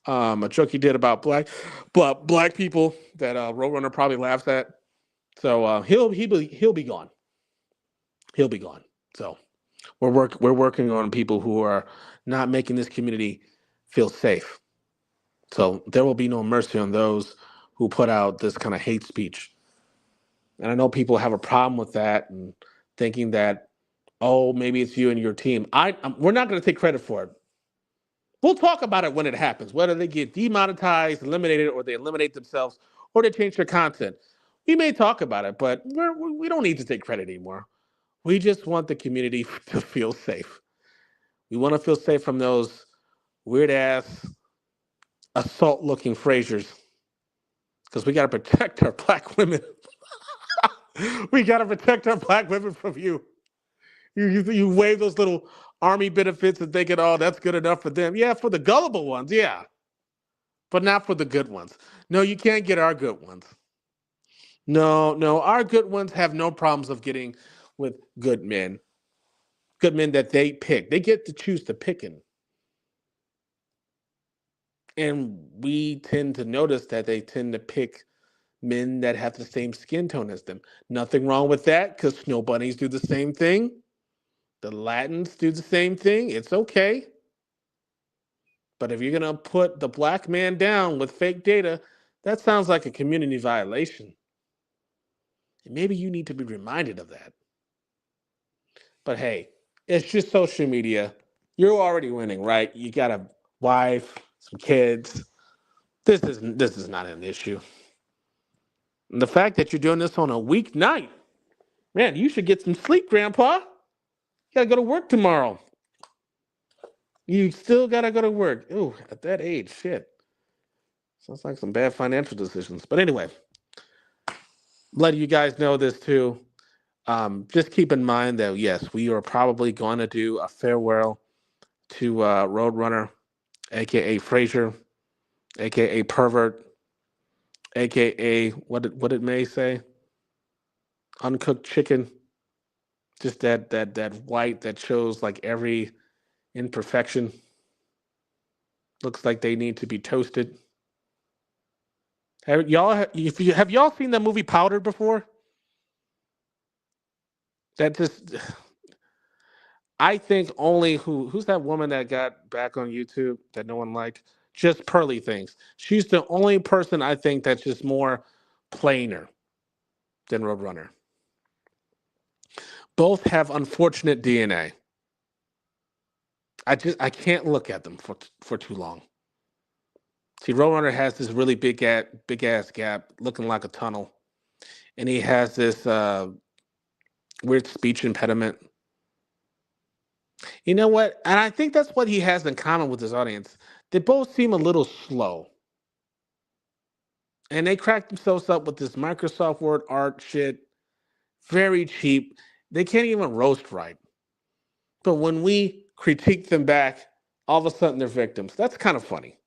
a joke he did about black people that Roadrunner probably laughs at. So he'll be gone. He'll be gone. So we're working on people who are not making this community feel safe. So there will be no mercy on those who put out this kind of hate speech. And I know people have a problem with that and thinking that, oh, maybe it's you and your team. We're not going to take credit for it. We'll talk about it when it happens, whether they get demonetized, eliminated, or they eliminate themselves, or they change their content. We may talk about it, but we don't need to take credit anymore. We just want the community to feel safe. We want to feel safe from those weird ass assault looking Fraziers because we got to protect our black women. We got to protect our black women from you. You wave those little army benefits and thinking, oh, that's good enough for them. Yeah, for the gullible ones, yeah, but not for the good ones. No, you can't get our good ones. No, no, our good ones have no problems of getting with good men that they pick. They get to choose to pick in. And we tend to notice that they tend to pick men that have the same skin tone as them. Nothing wrong with that because snow bunnies do the same thing. The Latins do the same thing. It's okay. But if you're going to put the black man down with fake data, that sounds like a community violation. And maybe you need to be reminded of that. But hey, it's just social media. You're already winning, right? You got a wife, some kids. This is not an issue. And the fact that you're doing this on a weeknight, man, you should get some sleep, Grandpa. You gotta go to work tomorrow. You still gotta go to work. Ooh, at that age, shit. Sounds like some bad financial decisions. But anyway, letting you guys know this too. Just keep in mind that yes, we are probably going to do a farewell to Roadrunner, aka Frazier, aka Pervert, aka what did May say? Uncooked chicken. Just that white that shows like every imperfection. Looks like they need to be toasted. Have y'all seen that movie Powder before? That just I think only who's that woman that got back on YouTube that no one liked? Just Pearly Things. She's the only person I think that's just more plainer than Roadrunner. Both have unfortunate DNA. I can't look at them for too long. See, Roadrunner has this really big ass gap looking like a tunnel, and he has this weird speech impediment. You know what? And I think that's what he has in common with his audience. They both seem a little slow. And they crack themselves up with this Microsoft Word art shit, very cheap. They can't even roast right. But when we critique them back, all of a sudden they're victims. That's kind of funny.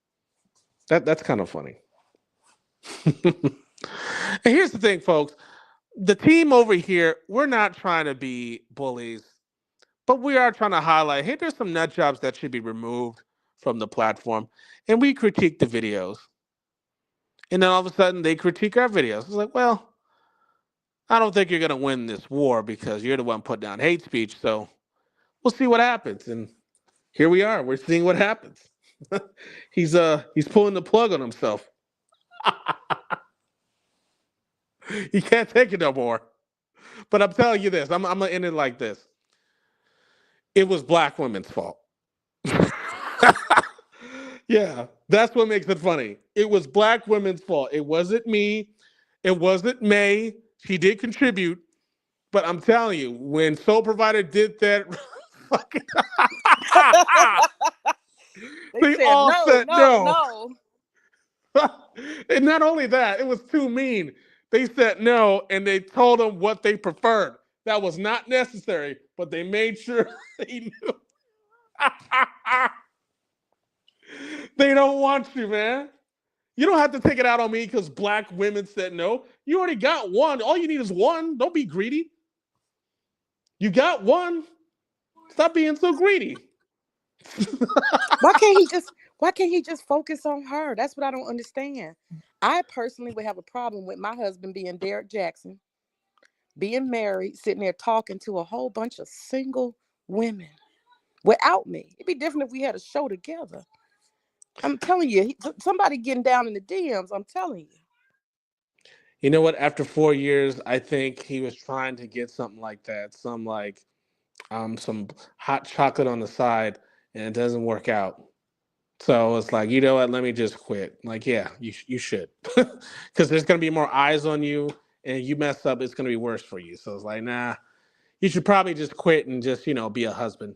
That's kind of funny. And here's the thing, folks. The team over here, we're not trying to be bullies, but we are trying to highlight, hey, there's some nut jobs that should be removed from the platform. And we critique the videos. And then all of a sudden they critique our videos. It's like, well, I don't think you're going to win this war because you're the one putting down hate speech. So we'll see what happens. And here we are. We're seeing what happens. He's pulling the plug on himself. He can't take it no more. But I'm telling you this. I'm gonna end it like this. It was black women's fault. Yeah, that's what makes it funny. It was black women's fault. It wasn't me. It wasn't May. She did contribute, but I'm telling you, when Soul Provider did that, fucking, They they said all no, said no, no. no. And not only that, it was too mean. They said no, and they told him what they preferred. That was not necessary, but they made sure he knew. They don't want you, man. You don't have to take it out on me because black women said no. You already got one. All you need is one. Don't be greedy. You got one. Stop being so greedy. Why can't he just why can't he just focus on her? That's what I don't understand. I personally would have a problem with my husband being Derek Jackson, being married, sitting there talking to a whole bunch of single women without me. It'd be different if we had a show together. I'm telling you, somebody getting down in the DMs. I'm telling you. You know what? After 4 years, I think he was trying to get something like that, some hot chocolate on the side, and it doesn't work out. So it's like, you know what? Let me just quit. Like, yeah, you should, because there's gonna be more eyes on you, and you mess up, it's gonna be worse for you. So it's like, nah, you should probably just quit and just be a husband.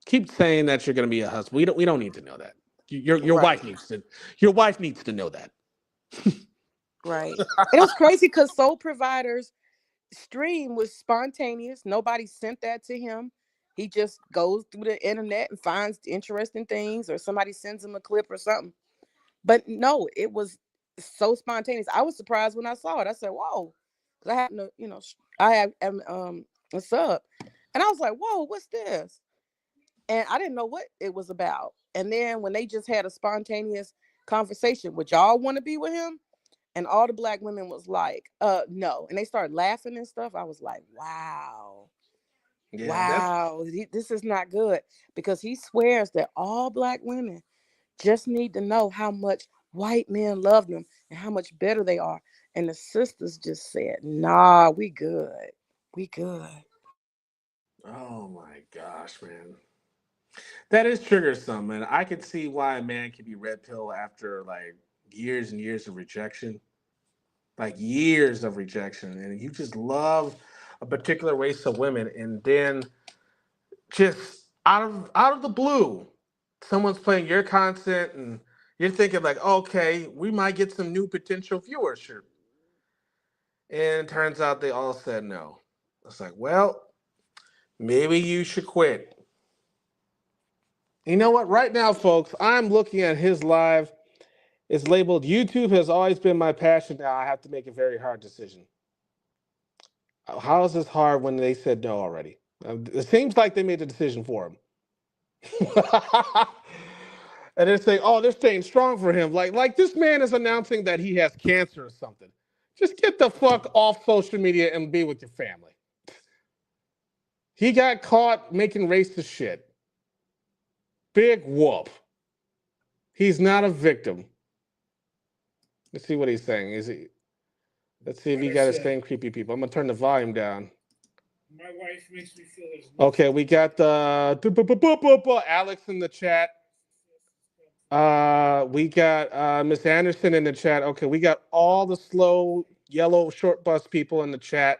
Keep saying that you're gonna be a husband. We don't need to know that. Your Right, wife needs to your wife needs to know that. right. And it was crazy because Soul Provider's stream was spontaneous. Nobody sent that to him. He just goes through the internet and finds interesting things, or somebody sends him a clip or something. But no, it was so spontaneous. I was surprised when I saw it. I said, "Whoa," because I happen to, I have a sub, and I was like, "Whoa, what's this?" And I didn't know what it was about. And then when they just had a spontaneous conversation, would y'all want to be with him? And all the black women was like, no. And they started laughing and stuff. I was like, wow, Yeah, that's wow, this is not good, because he swears that all black women just need to know how much white men love them and how much better they are. And the sisters just said, nah, we good. We good. oh my gosh, man. That is triggersome, and I could see why a man can be red pill after like years and years of rejection, like years of rejection, and you just love a particular race of women, and then just out of the blue, someone's playing your content, and you're thinking like, okay, we might get some new potential viewership, and it turns out they all said no. It's like, well, maybe you should quit. You know what? Right now, folks, I'm looking at his live. It's labeled YouTube has always been my passion. Now I have to make a very hard decision. How is this hard when they said no already? It seems like they made the decision for him. And they're saying, oh, they're staying strong for him. Like this man is announcing that he has cancer or something. Just get the fuck off social media and be with your family. He got caught making racist shit. Big whoop. He's not a victim. Let's see what he's saying. Is he? Let's see if he got his same creepy people. I'm gonna turn the volume down. My wife makes me feel there's okay, we got the Alex in the chat. We got Miss Anderson in the chat. Okay, we got all the slow yellow short bus people in the chat.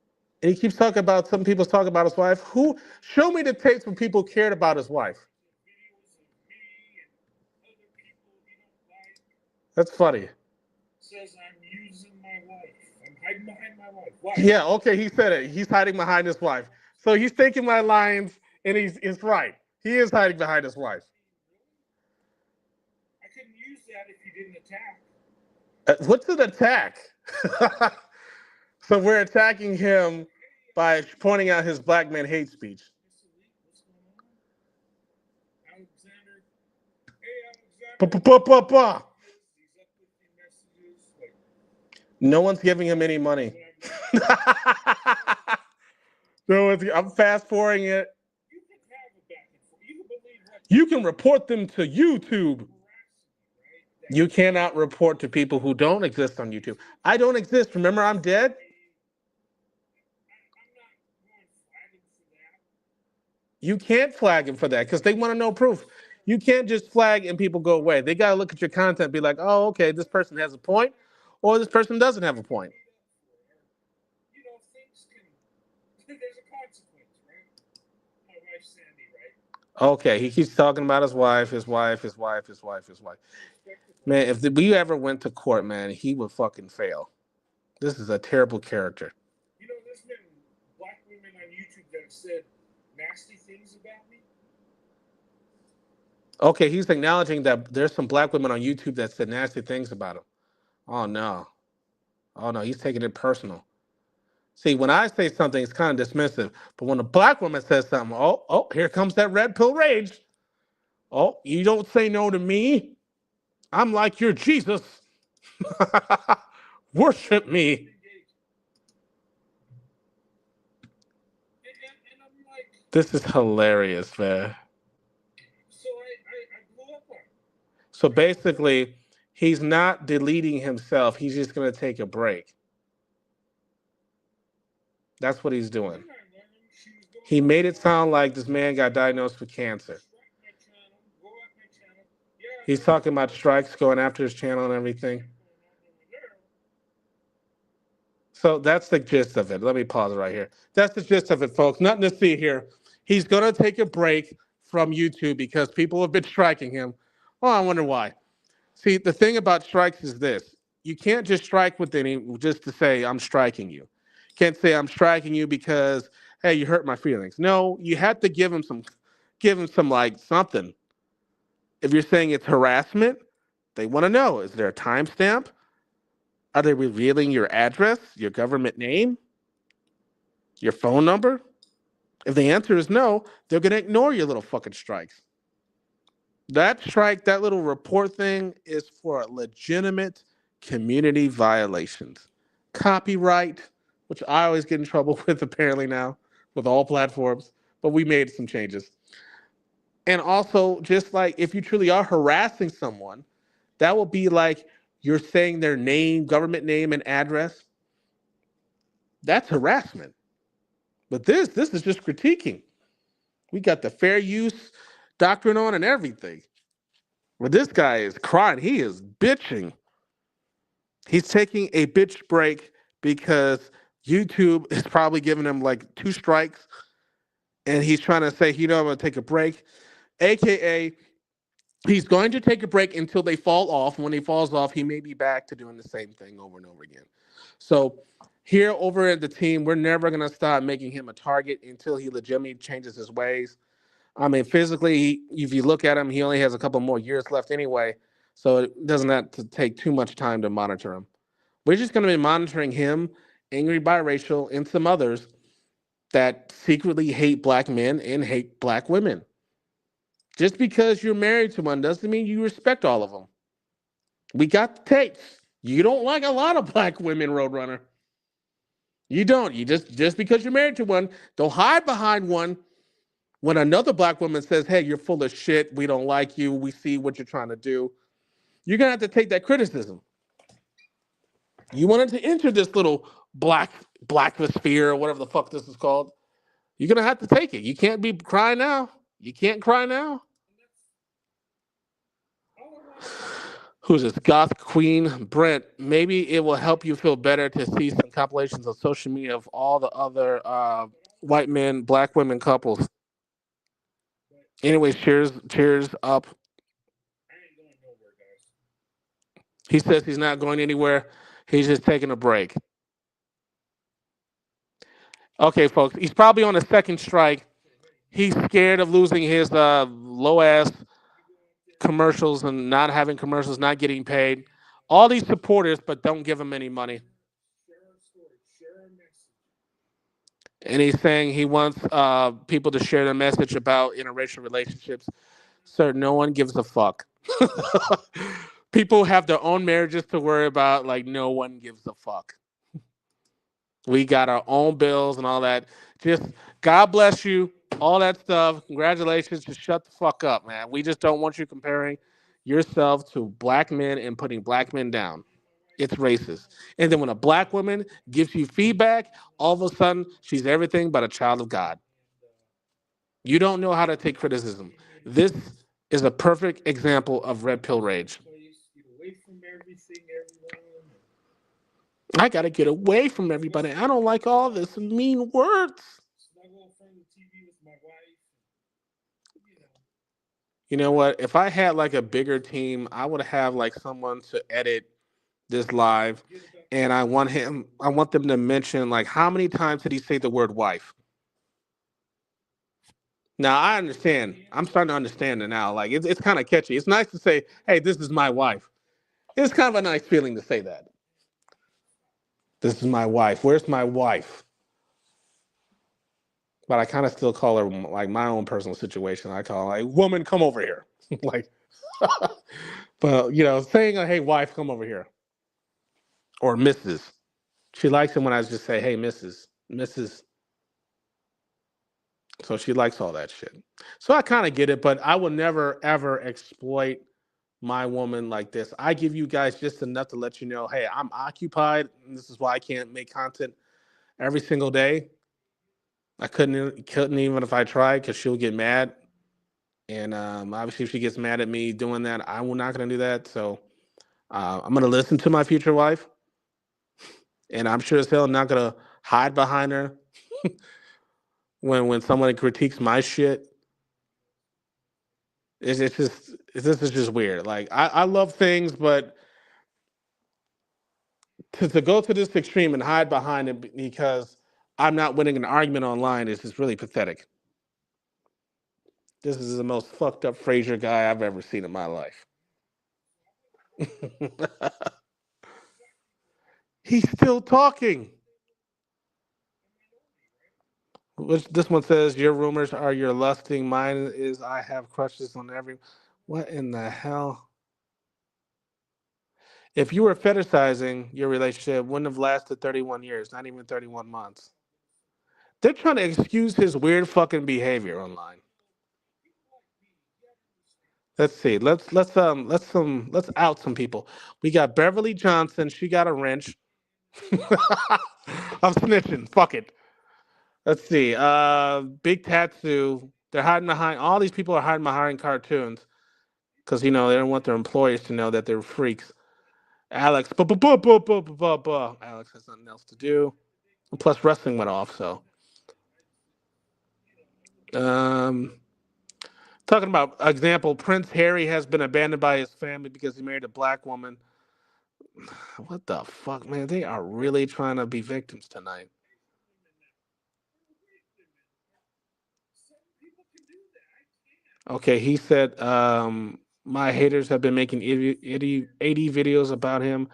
And he keeps talking about some people's talking about his wife. Who show me the tapes when people cared about his wife? That's funny. Says I'm using my wife. I'm hiding behind my wife. Why? Yeah, okay, he said it. He's hiding behind his wife. So he's taking my lines, and he's right. He is hiding behind his wife. I couldn't use that if you didn't attack. What's an attack? So we're attacking him by pointing out his black man hate speech. What's going on? Alexander. Hey, Alexander. Pa-pa-pa-pa-pa. These uplifting messages. Like, No one's giving him any money. No one's, I'm fast forwarding it. you can have a back and forth. You can believe what You can report them to YouTube. harassing right? You cannot report to people who don't exist on YouTube. I don't exist. Remember, I'm dead. I'm not going flagging for that. You can't flag him for that because they want to know proof. You can't just flag and people go away. They got to look at your content and be like, oh, okay, this person has a point or this person doesn't have a point. You know, things can. There's a consequence, right? My wife, Sandy, right? Okay, he keeps talking about his wife, his wife, his wife, his wife, his wife. Man, if we ever went to court, man, he would fucking fail. This is a terrible character. You know, there's been black women on YouTube that have said nasty things about me. Okay, he's acknowledging that there's some black women on YouTube that said nasty things about him. Oh no. Oh no, he's taking it personal. See, when I say something, it's kind of dismissive. But when a black woman says something, oh, here comes that red pill rage. Oh, you don't say no to me. I'm like your Jesus. Worship me. And I'm like, This is hilarious, man. so I blew up on it. So basically, he's not deleting himself. He's just going to take a break. That's what he's doing. He made it sound like this man got diagnosed with cancer. He's talking about strikes going after his channel and everything. So that's the gist of it. Let me pause it right here. That's the gist of it, folks. Nothing to see here. He's going to take a break from YouTube because people have been striking him. Oh, I wonder why. See, the thing about strikes is this. You can't just strike with any just to say I'm striking you. You can't say I'm striking you because hey, you hurt my feelings. No, you have to give him some like something. If you're saying it's harassment, they want to know, is there a timestamp? Are they revealing your address, your government name, your phone number? If the answer is no, they're going to ignore your little fucking strikes. That strike, that little report thing is for legitimate community violations. Copyright, which I always get in trouble with apparently now with all platforms, but we made some changes. And also, just like if you truly are harassing someone, that will be like you're saying their name, government name, and address. That's harassment. But this is just critiquing. We got the fair use doctrine on and everything. But this guy is crying. He is bitching. He's taking a bitch break because YouTube is probably giving him like two strikes. And he's trying to say, I'm going to take a break. AKA, he's going to take a break until they fall off. When he falls off, he may be back to doing the same thing over and over again. So here over at the team, we're never going to stop making him a target until he legitimately changes his ways. I mean, physically, if you look at him, he only has a couple more years left anyway. So it doesn't have to take too much time to monitor him. We're just going to be monitoring him, Angry Biracial, and some others that secretly hate black men and hate black women. Just because you're married to one doesn't mean you respect all of them. We got the tapes. You don't like a lot of black women, Roadrunner. You don't. You just because you're married to one, don't hide behind one. When another black woman says, "Hey, you're full of shit. We don't like you. We see what you're trying to do." You're gonna have to take that criticism. You wanted to enter this little blackosphere or whatever the fuck this is called. You're gonna have to take it. You can't be crying now. You can't cry now. Who's this? Goth Queen Brent. Maybe it will help you feel better to see some compilations on social media of all the other white men, black women couples. Anyways, cheers up. He says he's not going anywhere. He's just taking a break. Okay, folks, he's probably on a second strike. He's scared of losing his low ass commercials and not having commercials, not getting paid. All these supporters, but don't give him any money. And he's saying he wants people to share the message about interracial relationships. Sir, no one gives a fuck. People have their own marriages to worry about. Like, no one gives a fuck. We got our own bills and all that. Just God bless you, all that stuff. Congratulations. Just shut the fuck up, man. We just don't want you comparing yourself to black men and putting black men down. It's racist. And then when a black woman gives you feedback, all of a sudden she's everything but a child of God. You don't know how to take criticism. This is a perfect example of red pill rage. I got to get away from everybody. I don't like all this mean words. You know what? If I had like a bigger team, I would have like someone to edit this live, and I want them to mention like how many times did he say the word wife? Now I understand. I'm starting to understand it now. Like it's kind of catchy. It's nice to say, "Hey, this is my wife." It's kind of a nice feeling to say that. This is my wife. Where's my wife? But I kind of still call her like my own personal situation. I call her like, "Woman, come over here." Like, but saying, "Hey, wife, come over here," or Mrs. She likes it when I just say, "Hey, Mrs." So she likes all that shit. So I kind of get it, but I will never ever exploit my woman like this. I give you guys just enough to let you know, hey, I'm occupied. And this is why I can't make content every single day. I couldn't even if I tried because she'll get mad. And obviously, if she gets mad at me doing that, I'm not going to do that. So I'm going to listen to my future wife, and I'm sure as hell not going to hide behind her when someone critiques my shit. It's just this is just weird. Like I love things, but to go to this extreme and hide behind it because I'm not winning an argument online is just really pathetic. This is the most fucked up Frazier guy I've ever seen in my life. He's still talking. Which this one says your rumors are your lusting. Mine is I have crushes on every. What in the hell? If you were fetishizing your relationship, it wouldn't have lasted 31 years, not even 31 months. They're trying to excuse his weird fucking behavior online. Let's see. Let's out some people. We got Beverly Johnson. She got a wrench. I'm snitching. Fuck it. Let's see. Big Tatsu. They're hiding behind. All these people are hiding behind cartoons because they don't want their employers to know that they're freaks. Alex. Alex has nothing else to do. And plus, wrestling went off. So, um, talking about example, Prince Harry has been abandoned by his family because he married a black woman. What the fuck, man? They are really trying to be victims tonight. Okay, he said, my haters have been making 80 videos about him.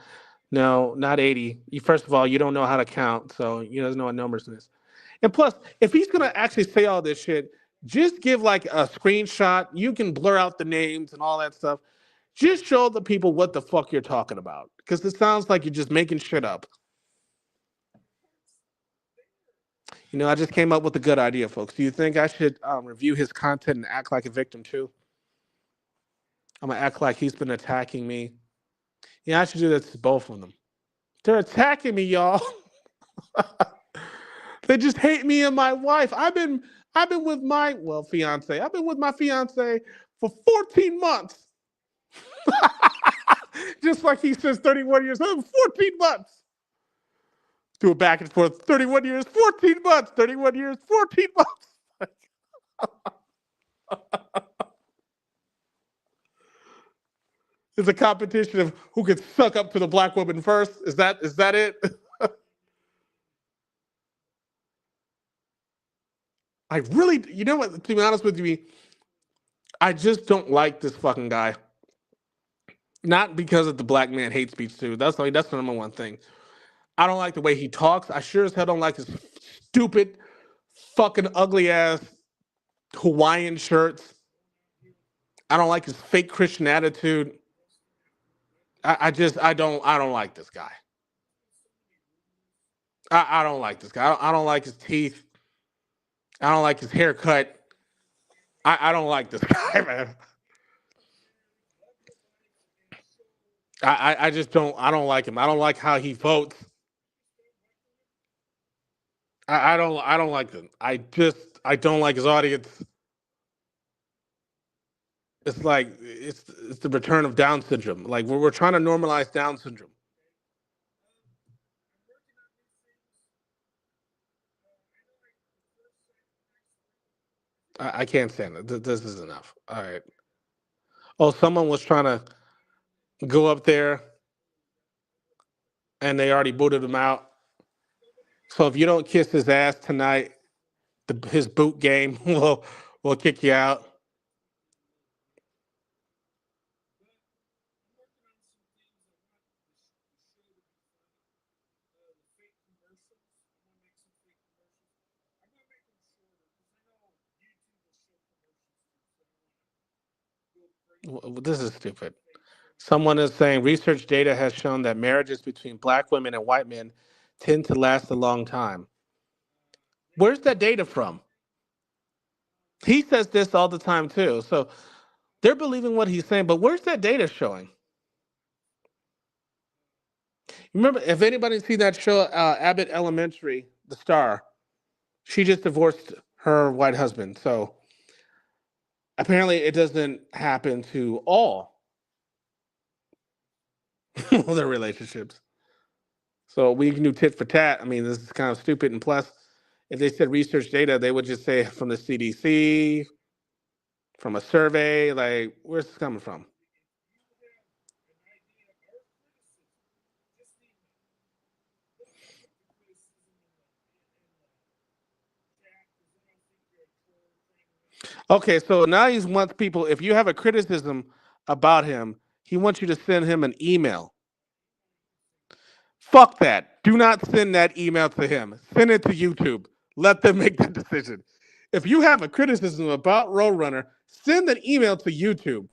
No, not 80. First of all, you don't know how to count, so you doesn't know what numbers it is. And plus, if he's gonna actually say all this shit, just give like a screenshot. You can blur out the names and all that stuff. Just show the people what the fuck you're talking about, because it sounds like you're just making shit up. I just came up with a good idea, folks. Do you think I should review his content and act like a victim too? I'm gonna act like he's been attacking me. Yeah, I should do this to both of them. They're attacking me, y'all. They just hate me and my wife. I've been with my fiance. I've been with my fiance for 14 months. Just like he says 31 years, 14 months. Do it back and forth. 31 years, 14 months. 31 years, 14 months. It's a competition of who can suck up to the black woman first. Is that it? I really, you know what? To be honest with you, I just don't like this fucking guy. Not because of the black man hate speech too. That's the number one thing. I don't like the way he talks. I sure as hell don't like his stupid, fucking ugly ass Hawaiian shirts. I don't like his fake Christian attitude. I don't like this guy. I don't like this guy. I don't like his teeth. I don't like his haircut. I don't like this guy, man. I just don't like him. I don't like how he votes. I don't like him. I don't like his audience. It's like it's the return of Down syndrome. Like we're trying to normalize Down syndrome. I can't stand it. This is enough. All right. Oh, someone was trying to go up there and they already booted him out. So if you don't kiss his ass tonight, his boot game will kick you out. This is stupid. Someone is saying research data has shown that marriages between black women and white men tend to last a long time. Where's that data from? He says this all the time too. So they're believing what he's saying, but where's that data showing? Remember, if anybody see that show, Abbott Elementary, the star, she just divorced her white husband. So apparently, it doesn't happen to all their relationships. So we can do tit for tat. I mean, this is kind of stupid. And plus, if they said research data, they would just say from the CDC, from a survey. Like, where's this coming from? Okay, so now he wants people, if you have a criticism about him, he wants you to send him an email. Fuck that. Do not send that email to him. Send it to YouTube. Let them make that decision. If you have a criticism about Roadrunner, send an email to YouTube.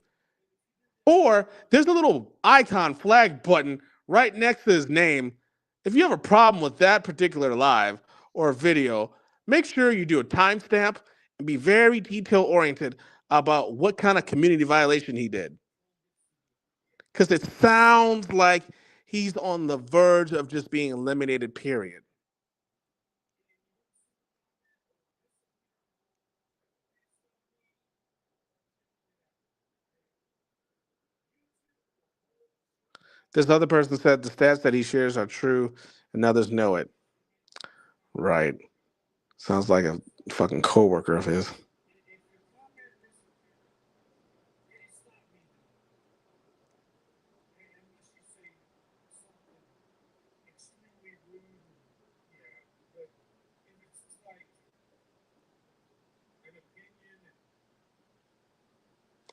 Or there's a little icon flag button right next to his name. If you have a problem with that particular live or video, make sure you do a timestamp and be very detail oriented about what kind of community violation he did. Because it sounds like he's on the verge of just being eliminated, period. This other person said the stats that he shares are true and others know it. Right. Sounds like a fucking coworker of his.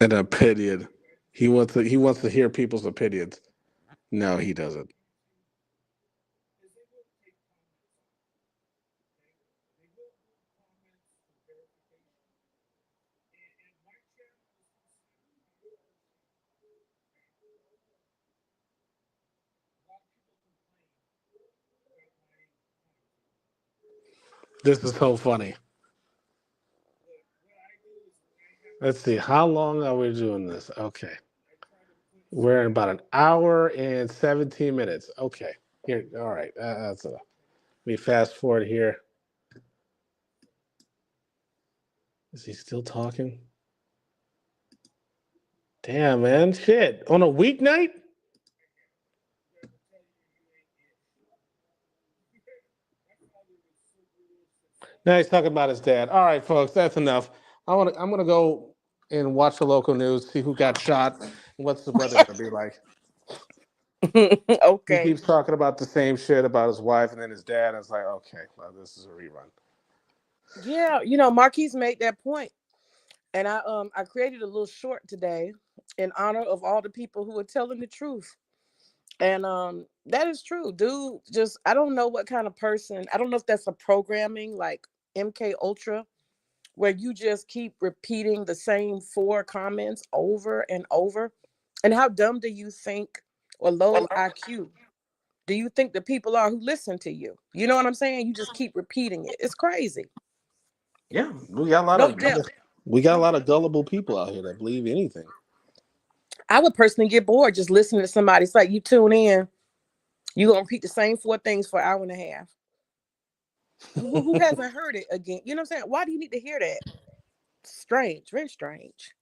An opinion. He wants to hear people's opinions. No, he doesn't. This is so funny. Let's see. How long are we doing this? Okay. We're in about an hour and 17 minutes. Okay. Here. All right. That's enough. Let me fast forward here. Is he still talking? Damn, man. Shit. On a weeknight? Now he's talking about his dad. All right, folks, that's enough. I'm gonna go and watch the local news, see who got shot, and what's the weather gonna be like. He Okay. keeps talking about the same shit about his wife and then his dad. And it's like, okay, well, this is a rerun. Yeah, you know, Marquise made that point. And I created a little short today in honor of all the people who are telling the truth. And that is true. Dude, just I don't know what kind of person. I don't know if that's a programming like MK Ultra where you just keep repeating the same four comments over and over. And how dumb do you think, or low IQ do you think the people are who listen to you? You know what I'm saying? You just keep repeating it. It's crazy. Yeah, we got a lot No of depth. we got a lot of gullible people out here that believe anything. I would personally get bored just listening to somebody. It's like you tune in, you gonna repeat the same four things for an hour and a half. Who hasn't heard it again? You know what I'm saying? Why do you need to hear that? Strange, very strange.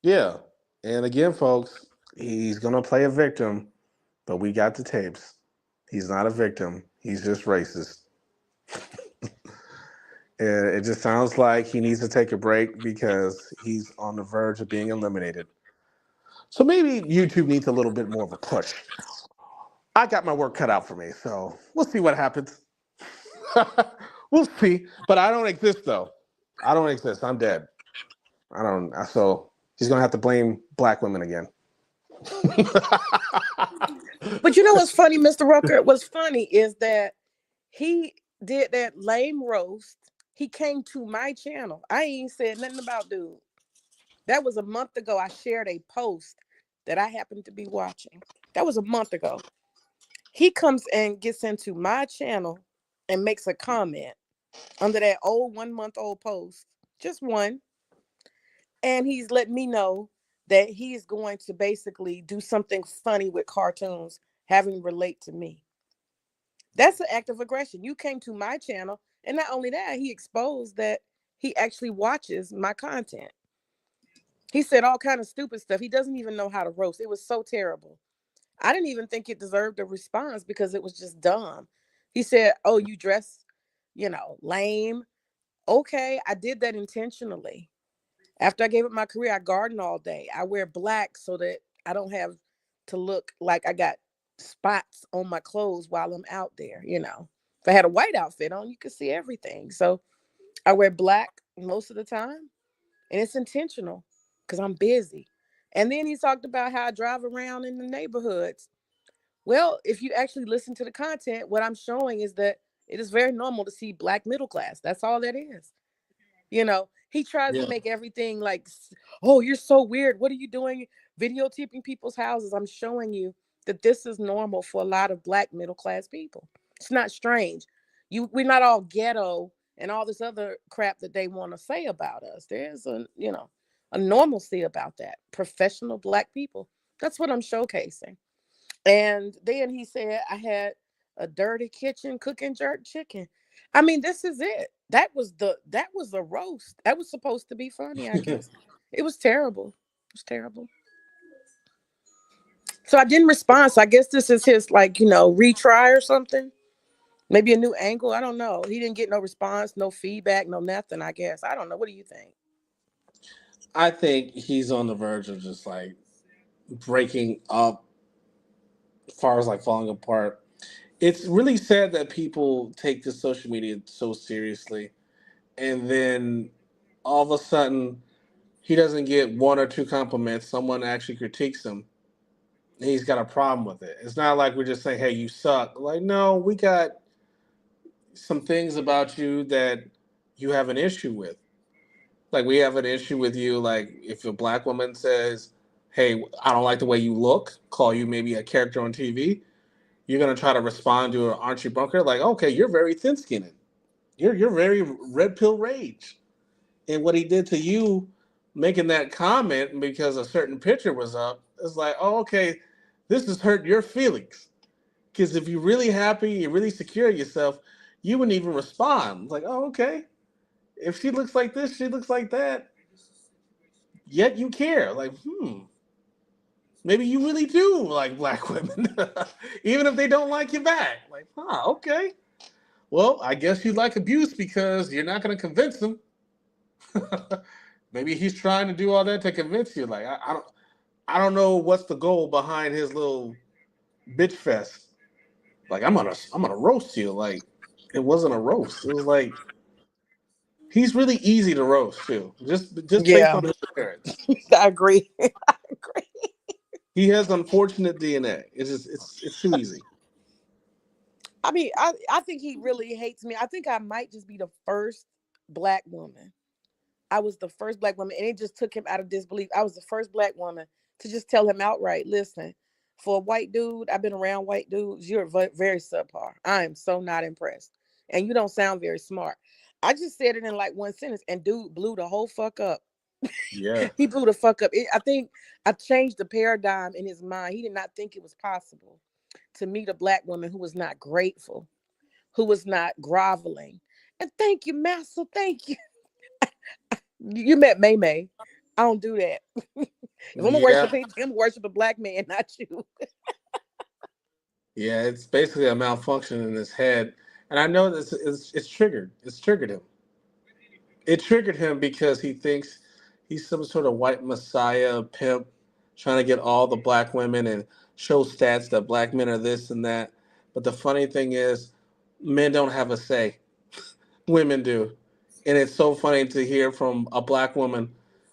Yeah, and again, folks, he's gonna play a victim, but we got the tapes. He's not a victim. He's just racist. And it just sounds like he needs to take a break because he's on the verge of being eliminated. So maybe YouTube needs a little bit more of a push. I got my work cut out for me, so we'll see what happens. We'll see. But I don't exist though. I don't exist. I'm dead. I don't. So he's gonna have to blame black women again. But you know what's funny, Mr. Rucker? What's funny is that he did that lame roast. He came to my channel. I ain't said nothing about dude. That was a month ago. I shared a post that I happened to be watching. That was a month ago. He comes and gets into my channel and makes a comment under that old 1 month old post, just one. And he's letting me know that he's going to basically do something funny with cartoons, having relate to me. That's an act of aggression. You came to my channel, and not only that, he exposed that he actually watches my content. He said all kind of stupid stuff. He doesn't even know how to roast. It was so terrible. I didn't even think it deserved a response because it was just dumb. He said, "Oh, you dress, lame." Okay, I did that intentionally. After I gave up my career, I garden all day. I wear black so that I don't have to look like I got spots on my clothes while I'm out there. If I had a white outfit on, you could see everything. So I wear black most of the time, and it's intentional because I'm busy. And then he talked about how I drive around in the neighborhoods. Well, if you actually listen to the content, what I'm showing is that it is very normal to see black middle class. That's all that is. He tries to Yeah. make everything like, oh, you're so weird. What are you doing videotaping people's houses? I'm showing you that this is normal for a lot of black middle class people. It's not strange. We're not all ghetto and all this other crap that they want to say about us. There's a normalcy about that. Professional black people. That's what I'm showcasing. And then he said I had a dirty kitchen cooking jerk chicken. I mean, this is it. That was a roast. That was supposed to be funny, I guess. It was terrible. It was terrible. So I didn't respond. So I guess this is his retry or something. Maybe a new angle. I don't know. He didn't get no response, no feedback, no nothing, I guess. I don't know. What do you think? I think he's on the verge of just like breaking up, as far as like falling apart. It's really sad that people take this social media so seriously, and then all of a sudden he doesn't get one or two compliments. Someone actually critiques him. And he's got a problem with it. It's not like we're just saying, "Hey, you suck." Like, no, we got some things about you that you have an issue with. Like, we have an issue with you. Like, if a black woman says, "Hey, I don't like the way you look," call you maybe a character on TV, you're gonna try to respond to her, "Aren't you bunker?" Like, okay, you're very thin skinned. You're very red pill rage. And what he did to you, making that comment because a certain picture was up, is like, oh, okay, this has hurt your feelings. Because if you're really happy, you're really secure in yourself, you wouldn't even respond. Like, oh, okay. If she looks like this, she looks like that. Yet you care. Like, maybe you really do like black women, even if they don't like you back. Like, okay. Well, I guess you like abuse because you're not going to convince him. Maybe he's trying to do all that to convince you. Like I don't know what's the goal behind his little bitch fest. Like I'm gonna roast you. Like it wasn't a roast. It was like he's really easy to roast too. Just based Yeah, on his appearance. I agree. I agree. He has unfortunate DNA. It's too easy. I mean, I think he really hates me. I think I might just be the first black woman. I was the first black woman, and it just took him out of disbelief. I was the first black woman to just tell him outright, listen, for a white dude, I've been around white dudes, you're very subpar. I am so not impressed. And you don't sound very smart. I just said it in like one sentence, and dude blew the whole fuck up. Yeah. He blew the fuck up. I think I changed the paradigm in his mind. He did not think it was possible to meet a black woman who was not grateful, who was not groveling. And thank you, Master. Thank you. You met May May. I don't do that. If I'm gonna Yeah. worship him, I'm gonna worship a black man, not you. Yeah. It's basically a malfunction in his head, and I know this. It's triggered. It's triggered him. It triggered him because he thinks he's some sort of white messiah pimp trying to get all the black women and show stats that black men are this and that. But the funny thing is, men don't have a say. Women do. And it's so funny to hear from a black woman.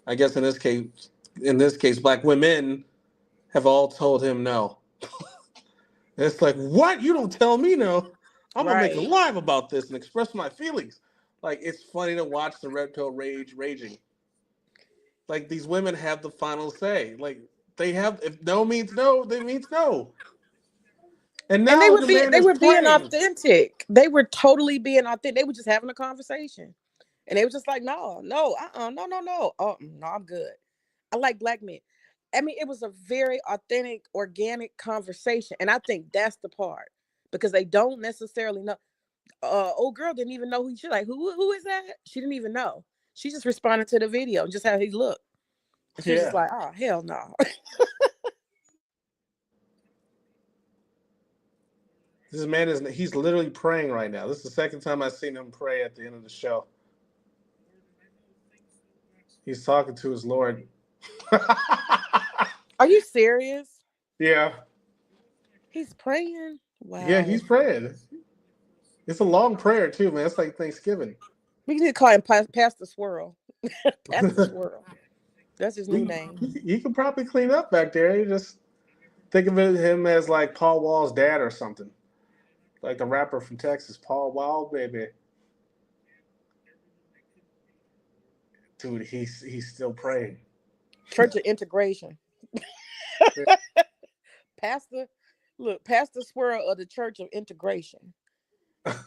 I guess in this case, black women have all told him no. And it's like, what? You don't tell me no. I'm gonna make a Right. live about this and express my feelings. Like it's funny to watch the red pill raging. Like these women have the final say. Like they have if no means no, then means no. And And now the man they is were being praying. authentic. They were totally being authentic. They were just having a conversation. And they were just like, no, no, no, no, no. Oh, no, I'm good. I like black men. I mean, it was a very authentic, organic conversation. And I think that's the part. Because they don't necessarily know. Old girl didn't even know who she like. Who is that? She didn't even know. She just responded to the video and just how he looked. And she was just Yeah. like, oh hell no. This man is he's literally praying right now. This is the second time I've seen him pray at the end of the show. He's talking to his Lord. Are you serious? Yeah. He's praying. Yeah, Wow. he's praying. It's a long prayer too, man. It's like Thanksgiving. We need to call him Pastor Swirl. Pastor Swirl. That's his new he, name. he could probably clean up back there. You just think of him as like Paul Wall's dad or something. Like the rapper from Texas, Paul Wall, baby. Dude, he's still praying. Church of Integration. Pastor, look, Pastor Swirl of the Church of Integration.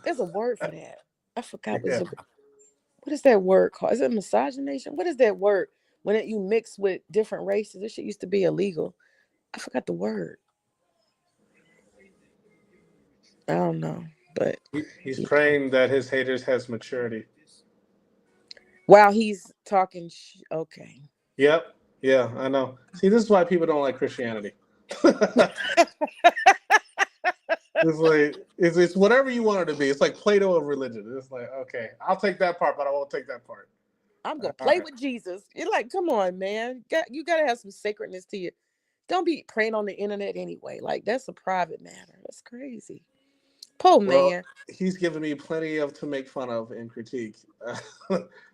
There's a word for that. I forgot Yeah. what is that word called? Is it misogynation? What is that word when you mix with different races? This shit used to be illegal. I forgot the word. I don't know, but He's yeah. praying that his haters has maturity. While he's talking, okay. Yep. Yeah, I know. See, this is why people don't like Christianity. It's like it's whatever you want it to be. It's like Plato of religion. It's like, okay, I'll take that part, but I won't take that part. I'm gonna All play right. with Jesus. You're like, come on, man. You gotta have some sacredness to you. Don't be praying on the internet anyway. Like that's a private matter. That's crazy. Poor Well, man. he's given me plenty of to make fun of and critique.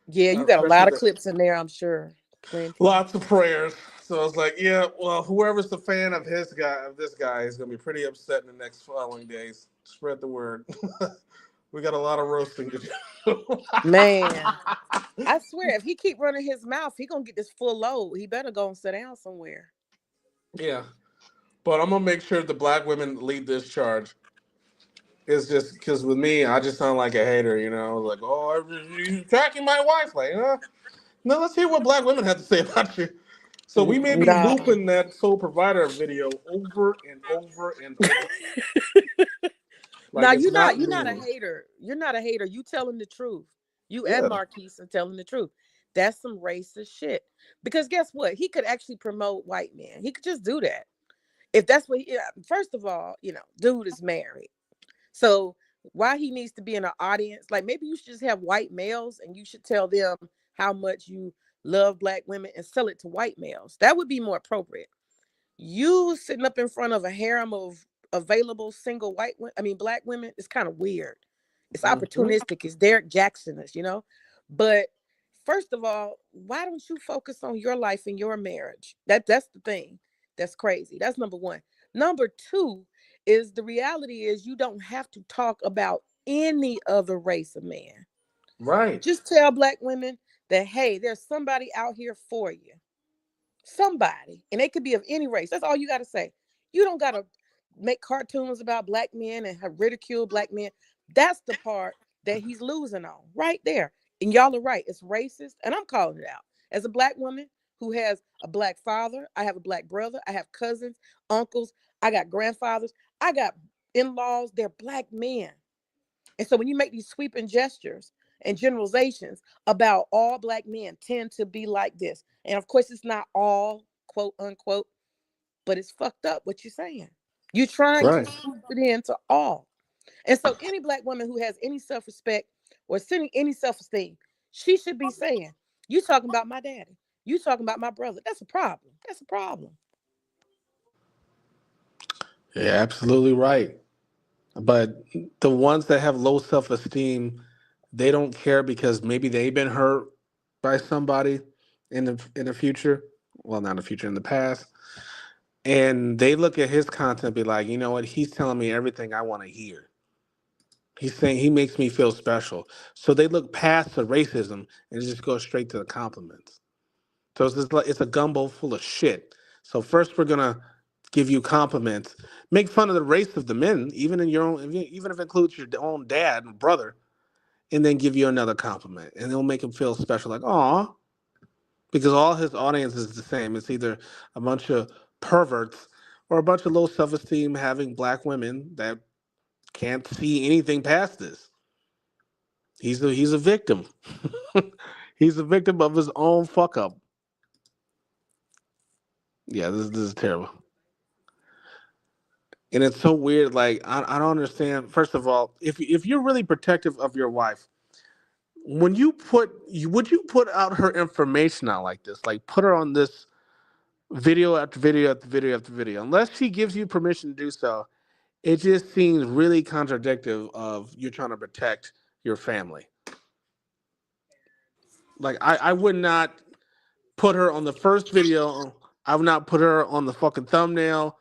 Yeah, you got a Especially lot of the clips in there, I'm sure. Plenty. lots of prayers. So I was like, yeah, well, whoever's the fan of this guy is gonna be pretty upset in the next following days. Spread the word. We got a lot of roasting to do. Man. I swear, if he keep running his mouth, he gonna get this full load. He better go and sit down somewhere. Yeah, but I'm gonna make sure the black women lead this charge. It's just because with me, I just sound like a hater, you know, like, oh, you attacking my wife, like, no, let's hear what black women have to say about you. So we may be Nah. looping that sole provider video over and over and over, like Now it's not you're not a new. hater. You're not a hater. You telling the truth. You and Yeah, Marquise are telling the truth. That's some racist shit. Because guess what? He could actually promote white men. He could just do that. If that's what he, first of all, dude is married. So why he needs to be in an audience. Like maybe you should just have white males and you should tell them how much you love black women and sell it to white males. That would be more appropriate. You sitting up in front of a harem of available single black women, it's kind of weird. It's Hmm. opportunistic. It's Derek Jackson-ish. But first of all, why don't you focus on your life and your marriage? That's the thing. That's crazy. That's number one. Number two is the reality is you don't have to talk about any other race of man. Right. Just tell black women that hey, there's somebody out here for you. Somebody, and they could be of any race. That's all you got to say. You don't got to make cartoons about black men and have ridicule black men. That's the part that he's losing on right there. And y'all are right. It's racist, and I'm calling it out. As a black woman who has a black father, I have a black brother, I have cousins, uncles, I got grandfathers, I got in-laws. They're black men. And so when you make these sweeping gestures and generalizations about all black men tend to be like this, and of course it's not all quote unquote, but it's fucked up what you're saying. You're trying to Right. swoop it into all. And so any black woman who has any self-respect or any self-esteem, she should be saying, you talking about my daddy. You talking about my brother. That's a problem. That's a problem. Yeah, absolutely right. But the ones that have low self esteem, they don't care because maybe they've been hurt by somebody in the future. Well, not in the future, in the past. And they look at his content and be like, you know what? He's telling me everything I want to hear. He's saying he makes me feel special. So they look past the racism and just go straight to the compliments. So it's just like it's a gumbo full of shit. So first we're gonna give you compliments, make fun of the race of the men, even in your own, even if it includes your own dad and brother, and then give you another compliment, and it'll make him feel special, like aw, because all his audience is the same. It's either a bunch of perverts or a bunch of low self-esteem having black women that can't see anything past this. He's a victim. He's a victim of his own fuck up. Yeah, this is terrible. And it's so weird. Like I don't understand. First of all, if you're really protective of your wife, when would you put out her information out like this? Like put her on this video after video after video after video. Unless she gives you permission to do so, it just seems really contradictory of you're trying to protect your family. Like I would not put her on the first video. I would not put her on the fucking thumbnail.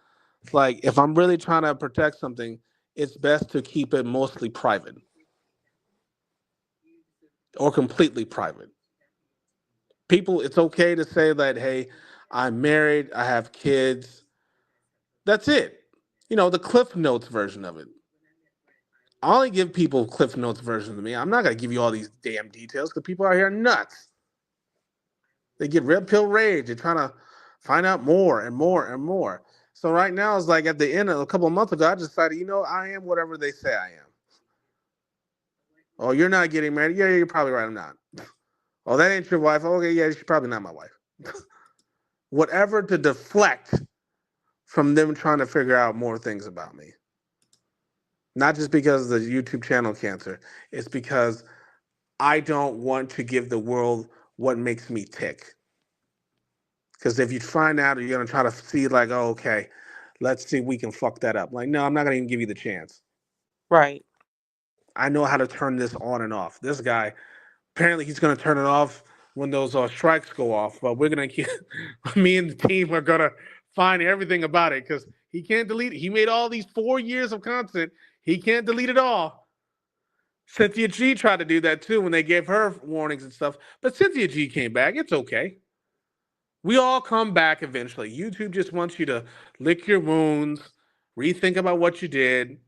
Like if I'm really trying to protect something, it's best to keep it mostly private or completely private. People, it's okay to say that, hey, I'm married, I have kids. That's it. The Cliff Notes version of it. I only give people Cliff Notes version of me. I'm not gonna give you all these damn details because people out here are nuts. They get red pill rage. They're trying to find out more and more and more. So right now it's like at the end of a couple of months ago, I decided, I am whatever they say I am. Oh, you're not getting married? Yeah, you're probably right. I'm not. Oh, that ain't your wife? Okay, yeah, she's probably not my wife. Whatever to deflect from them trying to figure out more things about me. Not just because of the YouTube channel cancer. It's because I don't want to give the world what makes me tick. Because if you find out, you're gonna try to see like, oh, okay, let's see if we can fuck that up. Like, no, I'm not gonna even give you the chance. Right. I know how to turn this on and off. This guy, apparently, he's gonna turn it off when those strikes go off. But we're gonna keep. Me and the team are gonna find everything about it because he can't delete it. He made all these 4 years of content. He can't delete it all. Cynthia G tried to do that too when they gave her warnings and stuff. But Cynthia G came back. It's okay. We all come back eventually. YouTube just wants you to lick your wounds, rethink about what you did,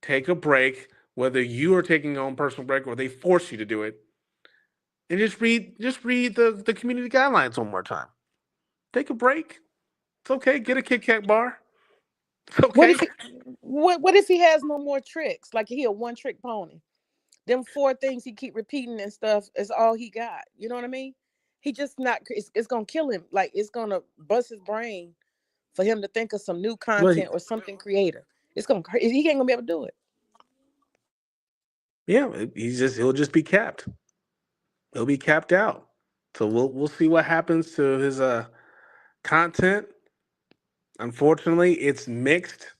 take a break, whether you are taking your own personal break or they force you to do it, and just read the community guidelines one more time. Take a break. It's okay. Get a Kit Kat bar. It's What okay. if what if he has no more tricks? Like he a one trick pony. Them four things he keep repeating and stuff is all he got. You know what I mean? He just not. It's gonna kill him. Like it's gonna bust his brain for him to think of some new Well, content or something creative. It's gonna. He ain't gonna be able to do it. Yeah, he'll just be capped. He'll be capped out. So we'll see what happens to his content. Unfortunately, it's mixed.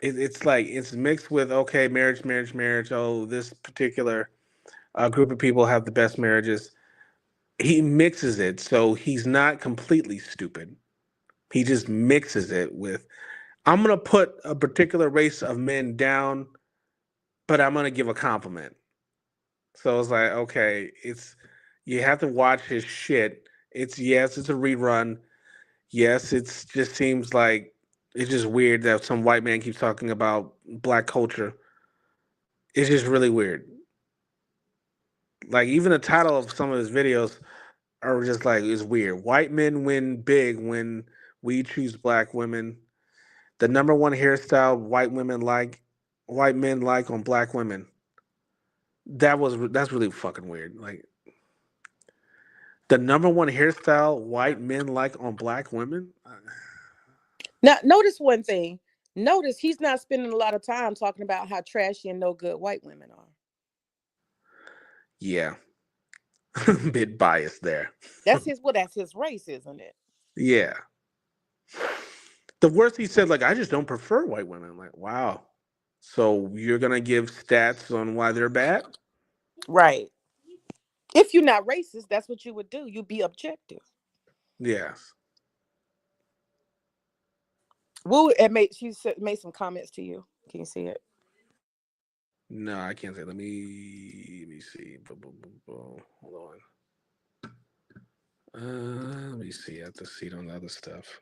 It's like it's mixed with okay, marriage, marriage, marriage. Oh, this particular group of people have the best marriages. He mixes it, so he's not completely stupid. He just mixes it with I'm gonna put a particular race of men down, but I'm gonna give a compliment. So it's like, okay, it's you have to watch his shit. It's yes, it's a rerun. Yes, it's just seems like it's just weird that some white man keeps talking about black culture. It's just really weird. Like even the title of some of his videos are just like it's weird. White men win big when we choose black women. The number one hairstyle white men like on black women. That's really fucking weird. Like the number one hairstyle white men like on black women. Now, notice one thing. Notice he's not spending a lot of time talking about how trashy and no good white women are. Yeah, bit biased there. That's his race, isn't it? Yeah, the worst he said like I just don't prefer white women. I'm like wow, so you're gonna give stats on why they're bad? Right. If you're not racist, that's what you would do. You'd be objective. Yes. Woo, it made made some comments to you. Can you see it? No, I can't say. Let me see. Hold on. Let me see. I have to see it on the other stuff.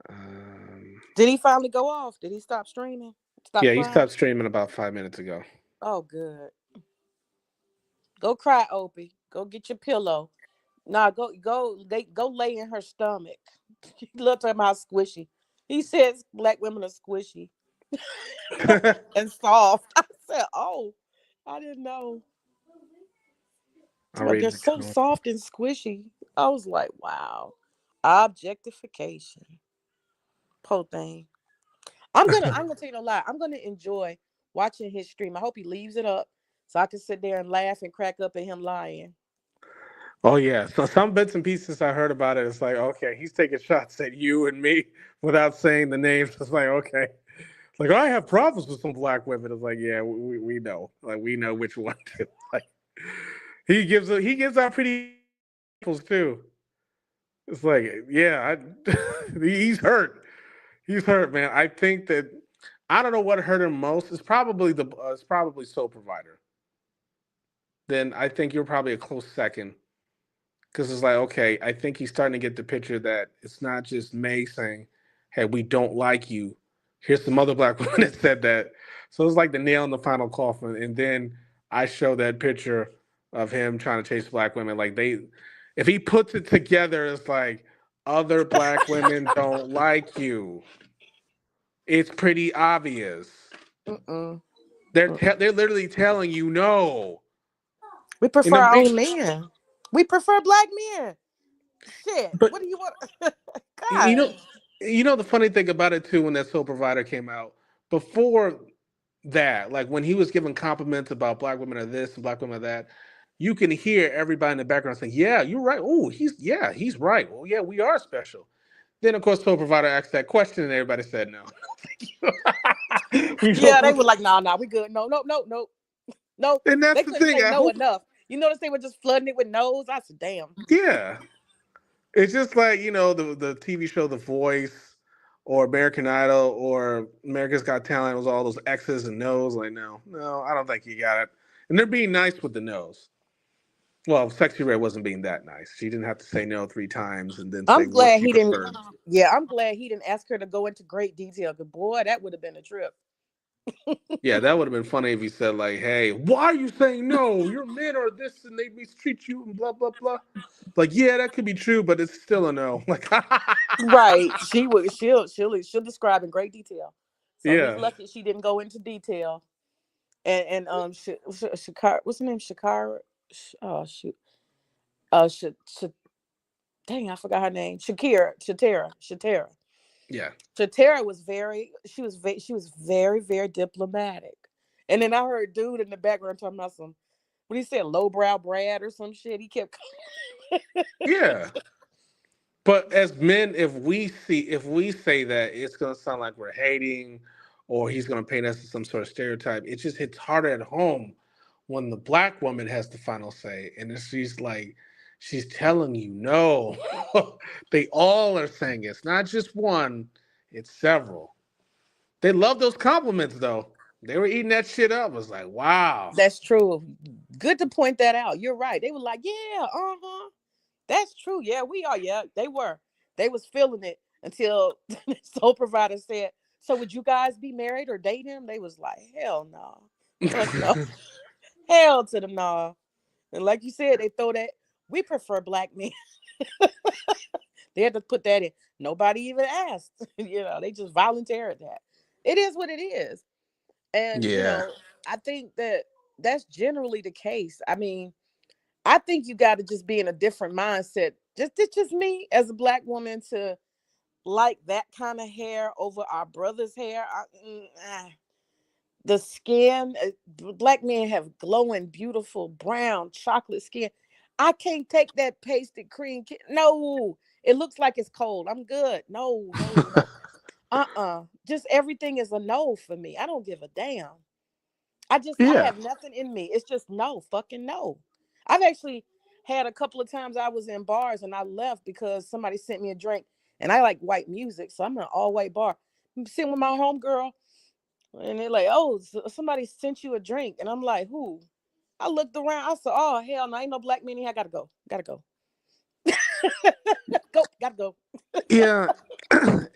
Um, Did he finally go off? Did he stop streaming? Stop yeah, he crying? stopped streaming about 5 minutes ago. Oh, good. Go cry, Opie. Go get your pillow. Nah, go lay in her stomach. Look at him how squishy. He says black women are squishy and soft. I said, oh, I didn't know. I'll But read they're the so comment. soft and squishy. I was like, wow. Objectification. Poor thing. I'm gonna tell you no lie. I'm gonna enjoy watching his stream. I hope he leaves it up so I can sit there and laugh and crack up at him lying. Oh yeah. So some bits and pieces I heard about it. It's like okay, he's taking shots at you and me without saying the names. It's like okay, like I have problems with some black women. It's like yeah, we know. Like we know which one to. Like he gives out pretty good examples too. It's like yeah, he's hurt. He's hurt, man. I think that I don't know what hurt him most. It's probably Soul Provider. Then I think you're probably a close second because it's like okay, I think he's starting to get the picture that it's not just May saying, "Hey, we don't like you." Here's some other black women that said that. So it's like the nail in the final coffin. And then I show that picture of him trying to chase black women. Like if he puts it together, it's like other black women don't like you. It's pretty obvious. Mm-mm. They're literally telling you no. We And prefer the our main, own men. We prefer black men. Shit. but What do you want? you God. know, the funny thing about it too when that Soul Provider came out before that, like when he was giving compliments about black women are this and black women are that, you can hear everybody in the background saying, "Yeah, you're right. Oh, he's right. Well, yeah, we are special." Then of course, Soul Provider asked that question, and everybody said no. we Yeah, don't they want, were like, nah, nah, we good. No, no, no, no. No. and that's They the couldn't thing. say I no hope, enough. You notice they were just flooding it with no's? I said, damn. yeah. It's just like the TV show The Voice or American Idol or America's Got Talent was all those X's and No's. Like no, I don't think you got it. And they're being nice with the no's. Well, Sexy Red wasn't being that nice. She didn't have to say no 3 times and then say I'm what glad she he didn't. preferred. Yeah, I'm glad he didn't ask her to go into great detail. Cause boy, that would have been a trip. Yeah, that would have been funny if he said like, "Hey, why are you saying no? Your men are this and they mistreat you and blah blah blah." Like, yeah, that could be true, but it's still a no. Like, Right. She would. She'll describe in great detail. So he's yeah, lucky she didn't go into detail. Shakar, what's her name? Shakara. Oh shoot. Sh, Sh, dang, I forgot her name. yeah, Shatera was very. She was very very diplomatic. And then I heard dude in the background talking about some, what he said, lowbrow Brad or some shit. He kept, Yeah. But as men, if we say that, it's gonna sound like we're hating, or he's gonna paint us as some sort of stereotype. It just hits harder at home when the black woman has the final say, and she's like, she's telling you no. They all are saying it's not just one, it's several. They love those compliments though. They were eating that shit up. I was like, wow. that's true. Good to point that out. You're right. They were like, yeah, uh-huh. That's true. Yeah, we are. Yeah, they were. They was feeling it until the sole provider said, so would you guys be married or date him? They was like, hell no. Fuck no. Hell to the no. And like you said, they throw that, we prefer black men. They had to put that in. Nobody even asked. They just volunteered that. It is what it is. And, Yeah. I think that that's generally the case. I mean, I think you got to just be in a different mindset. It's just me as a black woman to like that kind of hair over our brother's hair. The skin, black men have glowing, beautiful brown chocolate skin. I can't take that pasted cream. No, it looks like it's cold. I'm good. No, no, no. Just everything is a no for me. I don't give a damn. I Yeah. have nothing in me. It's just no, fucking no. I've actually had a couple of times I was in bars and I left because somebody sent me a drink, and I like white music, so I'm in an all white bar. I'm sitting with my homegirl, and they're like, "Oh, somebody sent you a drink," and I'm like, "Who?" I looked around. I said, "Oh hell, no, ain't no black men here. I gotta go. Gotta go. Go. Gotta go." Yeah.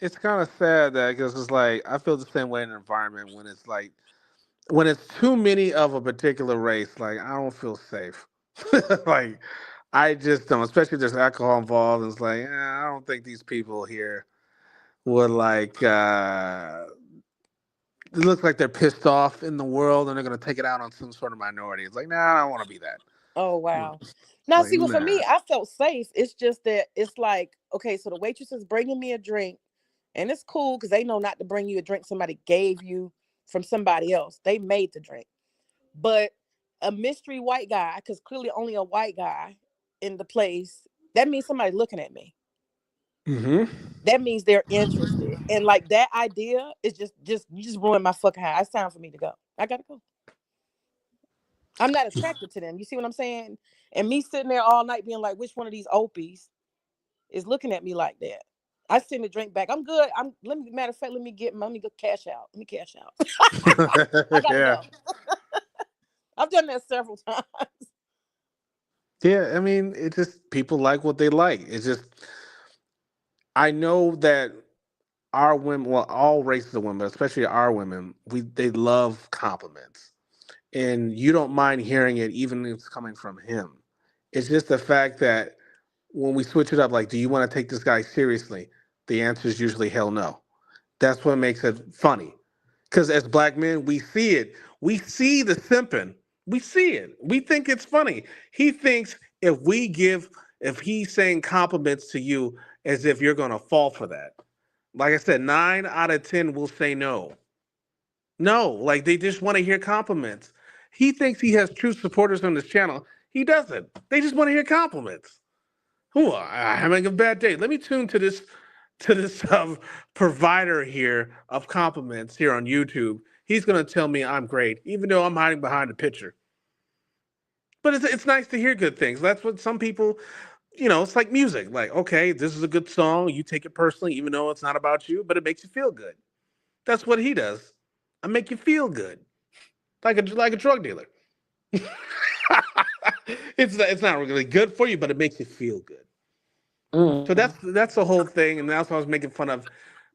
It's kind of sad that because it's like I feel the same way in an environment when it's like when it's too many of a particular race, like I don't feel safe. Like I just don't, especially if there's alcohol involved. And it's like I don't think these people here would like. It looks like they're pissed off in the world and they're gonna take it out on some sort of minority. It's like nah, I don't want to be that. Oh Mm, wow. Now like see, well, for nah. me, I felt safe. It's just that it's like, okay, so the waitress is bringing me a drink, and it's cool because they know not to bring you a drink somebody gave you from somebody else. They made the drink. But a mystery white guy, because clearly only a white guy in the place, that means somebody looking at me. Hmm. That means they're interested. And like that idea is just you just ruined my fucking high. It's time for me to go. I gotta go. I'm not attracted to them. You see what I'm saying? And me sitting there all night being like, which one of these opies is looking at me like that? I send the drink back. I'm good. Let me, matter of fact, let me go cash out. Let me cash out. I gotta Yeah. go. I've done that several times. Yeah, I mean, it just people like what they like. It's just I know that our women, well, all races of women, but especially our women, we they love compliments, and you don't mind hearing it, even if it's coming from him. It's just the fact that when we switch it up, like, do you want to take this guy seriously? The answer is usually hell no. That's what makes it funny. Because as black men, we see it. We see the simping. We see it. We think it's funny. He thinks if he's saying compliments to you as if you're going to fall for that. Like I said, 9 out of 10 will say no. No, like they just want to hear compliments. He thinks he has true supporters on this channel. He doesn't. They just want to hear compliments. Ooh, I'm having a bad day. Let me tune to this provider here of compliments here on YouTube. He's gonna tell me I'm great, even though I'm hiding behind a picture. But it's nice to hear good things. That's what some people, it's like music. Like, okay, this is a good song. You take it personally, even though it's not about you, but it makes you feel good. That's what he does. I make you feel good, like a drug dealer. It's not really good for you, but it makes you feel good. So Mm-hmm. that's the whole thing, and that's why I was making fun of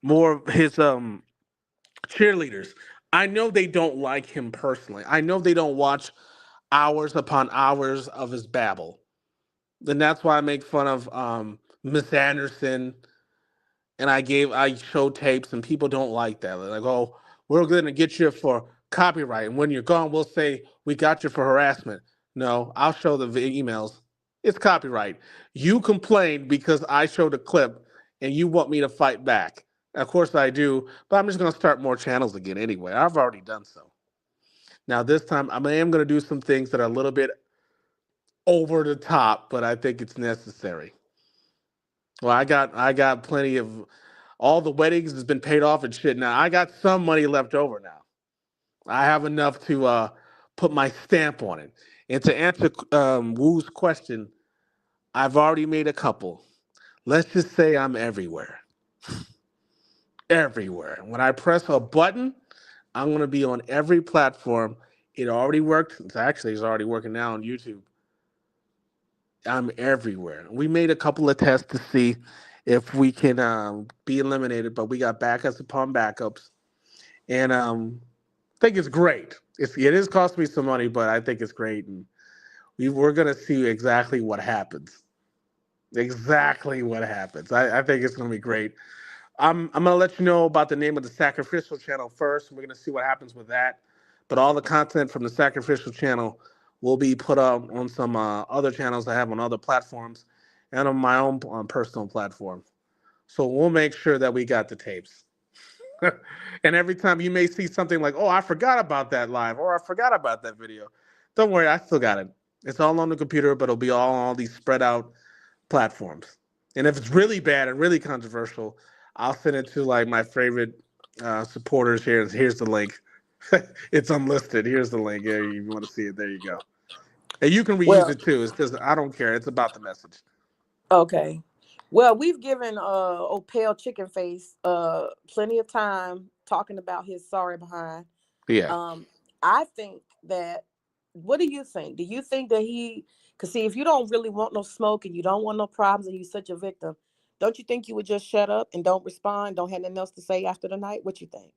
more of his cheerleaders. I know they don't like him personally. I know they don't watch hours upon hours of his babble. And that's why I make fun of Miss Anderson, and I show tapes, and people don't like that. They're like, oh, we're gonna get you for copyright, and when you're gone, we'll say we got you for harassment. No, I'll show the emails. It's copyright. You complained because I showed a clip, and you want me to fight back. Of course I do, but I'm just gonna start more channels again anyway. I've already done so. Now this time I am going to do some things that are a little bit over the top, but I think it's necessary. Well, I got plenty of all the weddings has been paid off and shit. Now I got some money left over now. I have enough to put my stamp on it. And to answer Woo's question, I've already made a couple. Let's just say I'm everywhere. Everywhere. When I press a button, I'm going to be on every platform. It already worked. It's already working now on YouTube. I'm everywhere. We made a couple of tests to see if we can be eliminated, but we got backups upon backups. And I think it's great. It is costing me some money, but I think it's great. And we're going to see exactly what happens. Exactly what happens. I think it's going to be great. I'm gonna let you know about the name of the sacrificial channel first. We're gonna see what happens with that. But all the content from the sacrificial channel will be put up on some other channels I have on other platforms and on my own personal platform. So we'll make sure that we got the tapes. And every time you may see something like, "Oh, I forgot about that live," or "I forgot about that video," don't worry, I still got it. It's all on the computer, but it'll be all on all these spread out platforms. And if it's really bad and really controversial, I'll send it to like my favorite supporters here. Here's the link. It's unlisted. Here's the link. Yeah, if you want to see it, there you go. And you can reuse Well, it too. It's just I don't care. It's about the message. okay. Well, we've given old pale chicken face plenty of time talking about his sorry behind. Yeah. Um, I think that. What do you think? Do you think that he? Cause see, if you don't really want no smoke and you don't want no problems and you're such a victim, don't you think you would just shut up and don't respond, don't have nothing else to say after the night? What you think?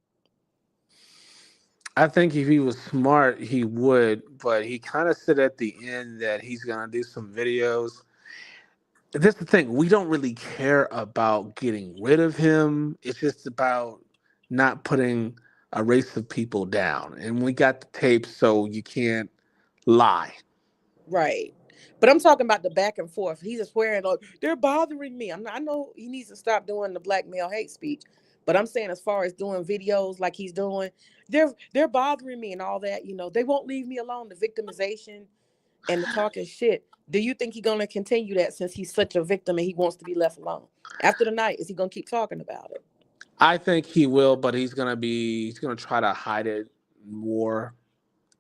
I think if he was smart, he would, but he kind of said at the end that he's gonna do some videos. That's the thing. We don't really care about getting rid of him. It's just about not putting a race of people down. And we got the tapes, so you can't lie. Right. But I'm talking about the back and forth. He's just swearing, like, they're bothering me. I know he needs to stop doing the black male hate speech. But I'm saying as far as doing videos like he's doing, they're bothering me and all that, they won't leave me alone. The victimization and the talking shit. Do you think he's gonna continue that since he's such a victim and he wants to be left alone? After the night, is he gonna keep talking about it? I think he will, but he's gonna try to hide it more.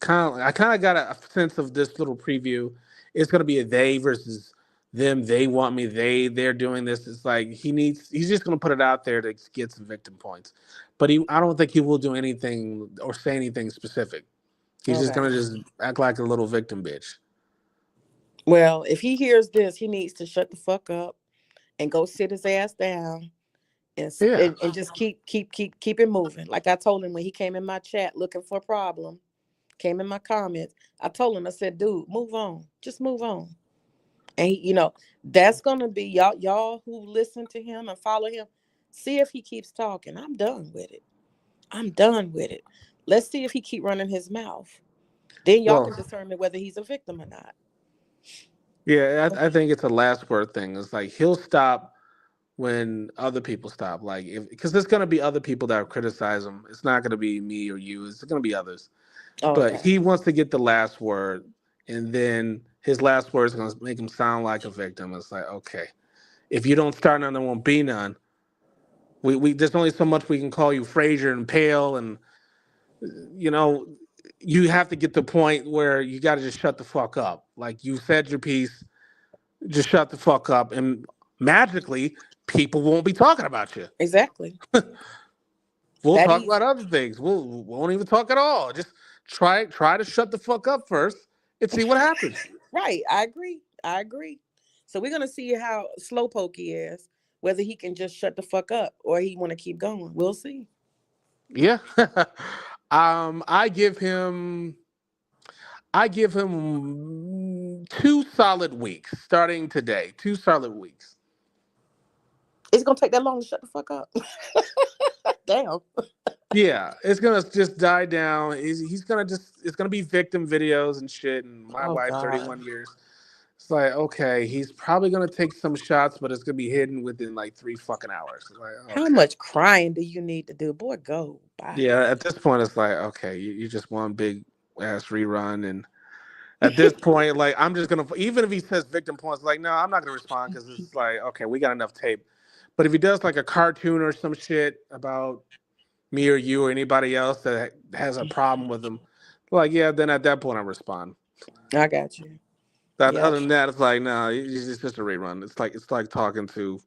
I kind of got a sense of this little preview. It's gonna be a they versus them. They want me. They're doing this. It's like he's just gonna put it out there to get some victim points. But I don't think he will do anything or say anything specific. He's just Okay. gonna just act like a little victim bitch. Well, if he hears this, he needs to shut the fuck up and go sit his ass down and Yeah. just keep it moving. Like I told him when he came in my chat looking for a problem, came in my comments. I told him, I said, dude, move on, just move on. And that's gonna be y'all who listen to him and follow him. See if he keeps talking. I'm done with it. I'm done with it. Let's see if he keep running his mouth. Then y'all Well, can determine whether he's a victim or not. yeah, I think it's a last word thing. It's like he'll stop when other people stop. Like, because there's gonna be other people that criticize him. It's not gonna be me or you. It's gonna be others. But Okay. he wants to get the last word, and then his last word is gonna make him sound like a victim. It's like, okay, if you don't start none, there won't be none. We there's only so much we can call you Frazier and Pale, and you know, you have to get to the point where you got to just shut the fuck up. Like you said your piece, just shut the fuck up, and magically people won't be talking about you. Exactly. We'll That talk about easy. other things. We won't even talk at all. Just try to shut the fuck up first and see what happens. Right. I agree. I agree. So we're gonna see how slowpoke he is, whether he can just shut the fuck up or he want to keep going. We'll see. Yeah. I give him I give him 2 solid weeks starting today. 2 solid weeks. It's gonna take that long to shut the fuck up. Damn. Yeah, it's gonna just die down. He's gonna just it's gonna be victim videos and shit. And my Oh wife, God. 31 years. It's like okay, he's probably gonna take some shots, but it's gonna be hidden within like 3 fucking hours. It's like How okay. much crying do you need to do? Boy, go. Bye. Yeah, at this point, it's like okay, you're just one big ass rerun. And at this point, like, I'm just gonna, even if he says victim points, like, no, I'm not gonna respond because it's like, okay, we got enough tape. But if he does like a cartoon or some shit about me or you or anybody else that has a problem with him, like, yeah, then at that point I respond. I got you. That Yep. other than that, it's like, no, it's just a rerun. It's like talking to.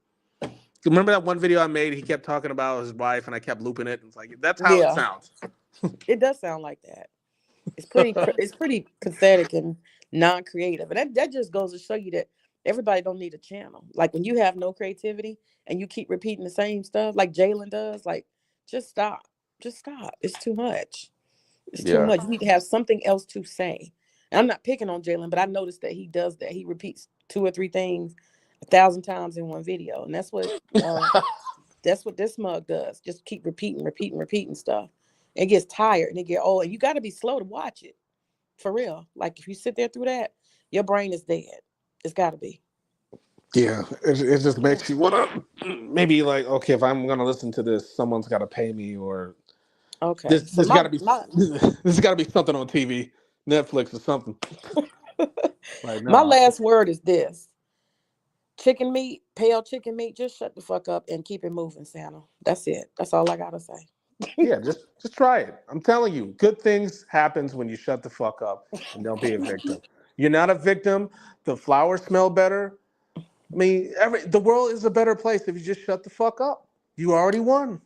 Remember that one video I made? He kept talking about his wife, and I kept looping it. It's like that's how it Yeah. sounds. It does sound like that. It's pretty pathetic and non-creative, and that just goes to show you that everybody don't need a channel. Like when you have no creativity and you keep repeating the same stuff, like Jalen does, like just stop, just stop. It's too much. It's too Yeah. much. You need to have something else to say. And I'm not picking on Jalen, but I noticed that he does that. He repeats two or three things 1,000 times in one video, and that's what this mug does. Just keep repeating stuff. It gets tired and it get old. And you got to be slow to watch it. For real. Like if you sit there through that, your brain is dead. It's got to be. Yeah, it just Yeah. makes you want to maybe like, okay, if I'm gonna listen to this, someone's got to pay me, or Okay. So this got to be this got to be something on TV, Netflix or something. Like, my no, last word is this: chicken meat, pale chicken meat. Just shut the fuck up and keep it moving, Santa. That's it. That's all I gotta say. yeah, just try it. I'm telling you, good things happens when you shut the fuck up and don't be a victim. You're not a victim. The flowers smell better. I mean, the world is a better place if you just shut the fuck up. You already won.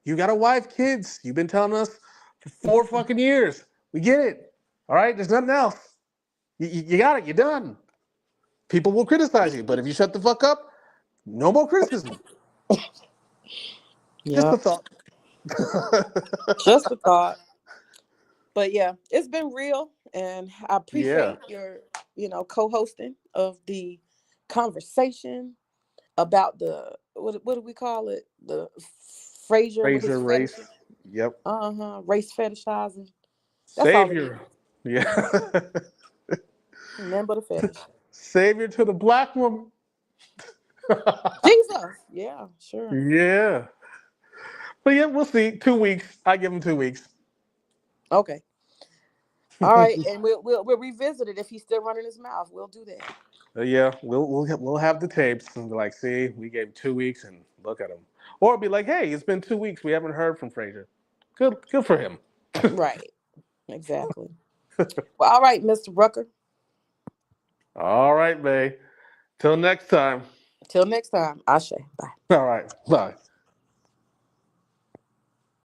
You got a wife, kids. You've been telling us for 4 fucking years. We get it. All right, there's nothing else. You got it. You're done. People will criticize you, but if you shut the fuck up, no more criticism. Just a Yep. thought. Just a thought. But yeah, it's been real, and I Yeah. appreciate your, co-hosting of the conversation about the what do we call it? The Frazier with his Frazier race. fetishes. Yep. Race fetishizing. That's all it Savior. is. Yeah. Nothing but a fetish. Savior to the black woman. Jesus. Yeah, sure. Yeah. But yeah, we'll see. 2 weeks. I give him 2 weeks. Okay. All right, and we'll revisit it if he's still running his mouth. We'll do that. Yeah, we'll have the tapes and be like, see, we gave him 2 weeks and look at him. Or be like, hey, it's been 2 weeks. We haven't heard from Frazier. Good for him. Right. Exactly. Well, all right, Mr. Rucker. All right, May. Till next time. Till next time. Ashe. Bye. All right. Bye.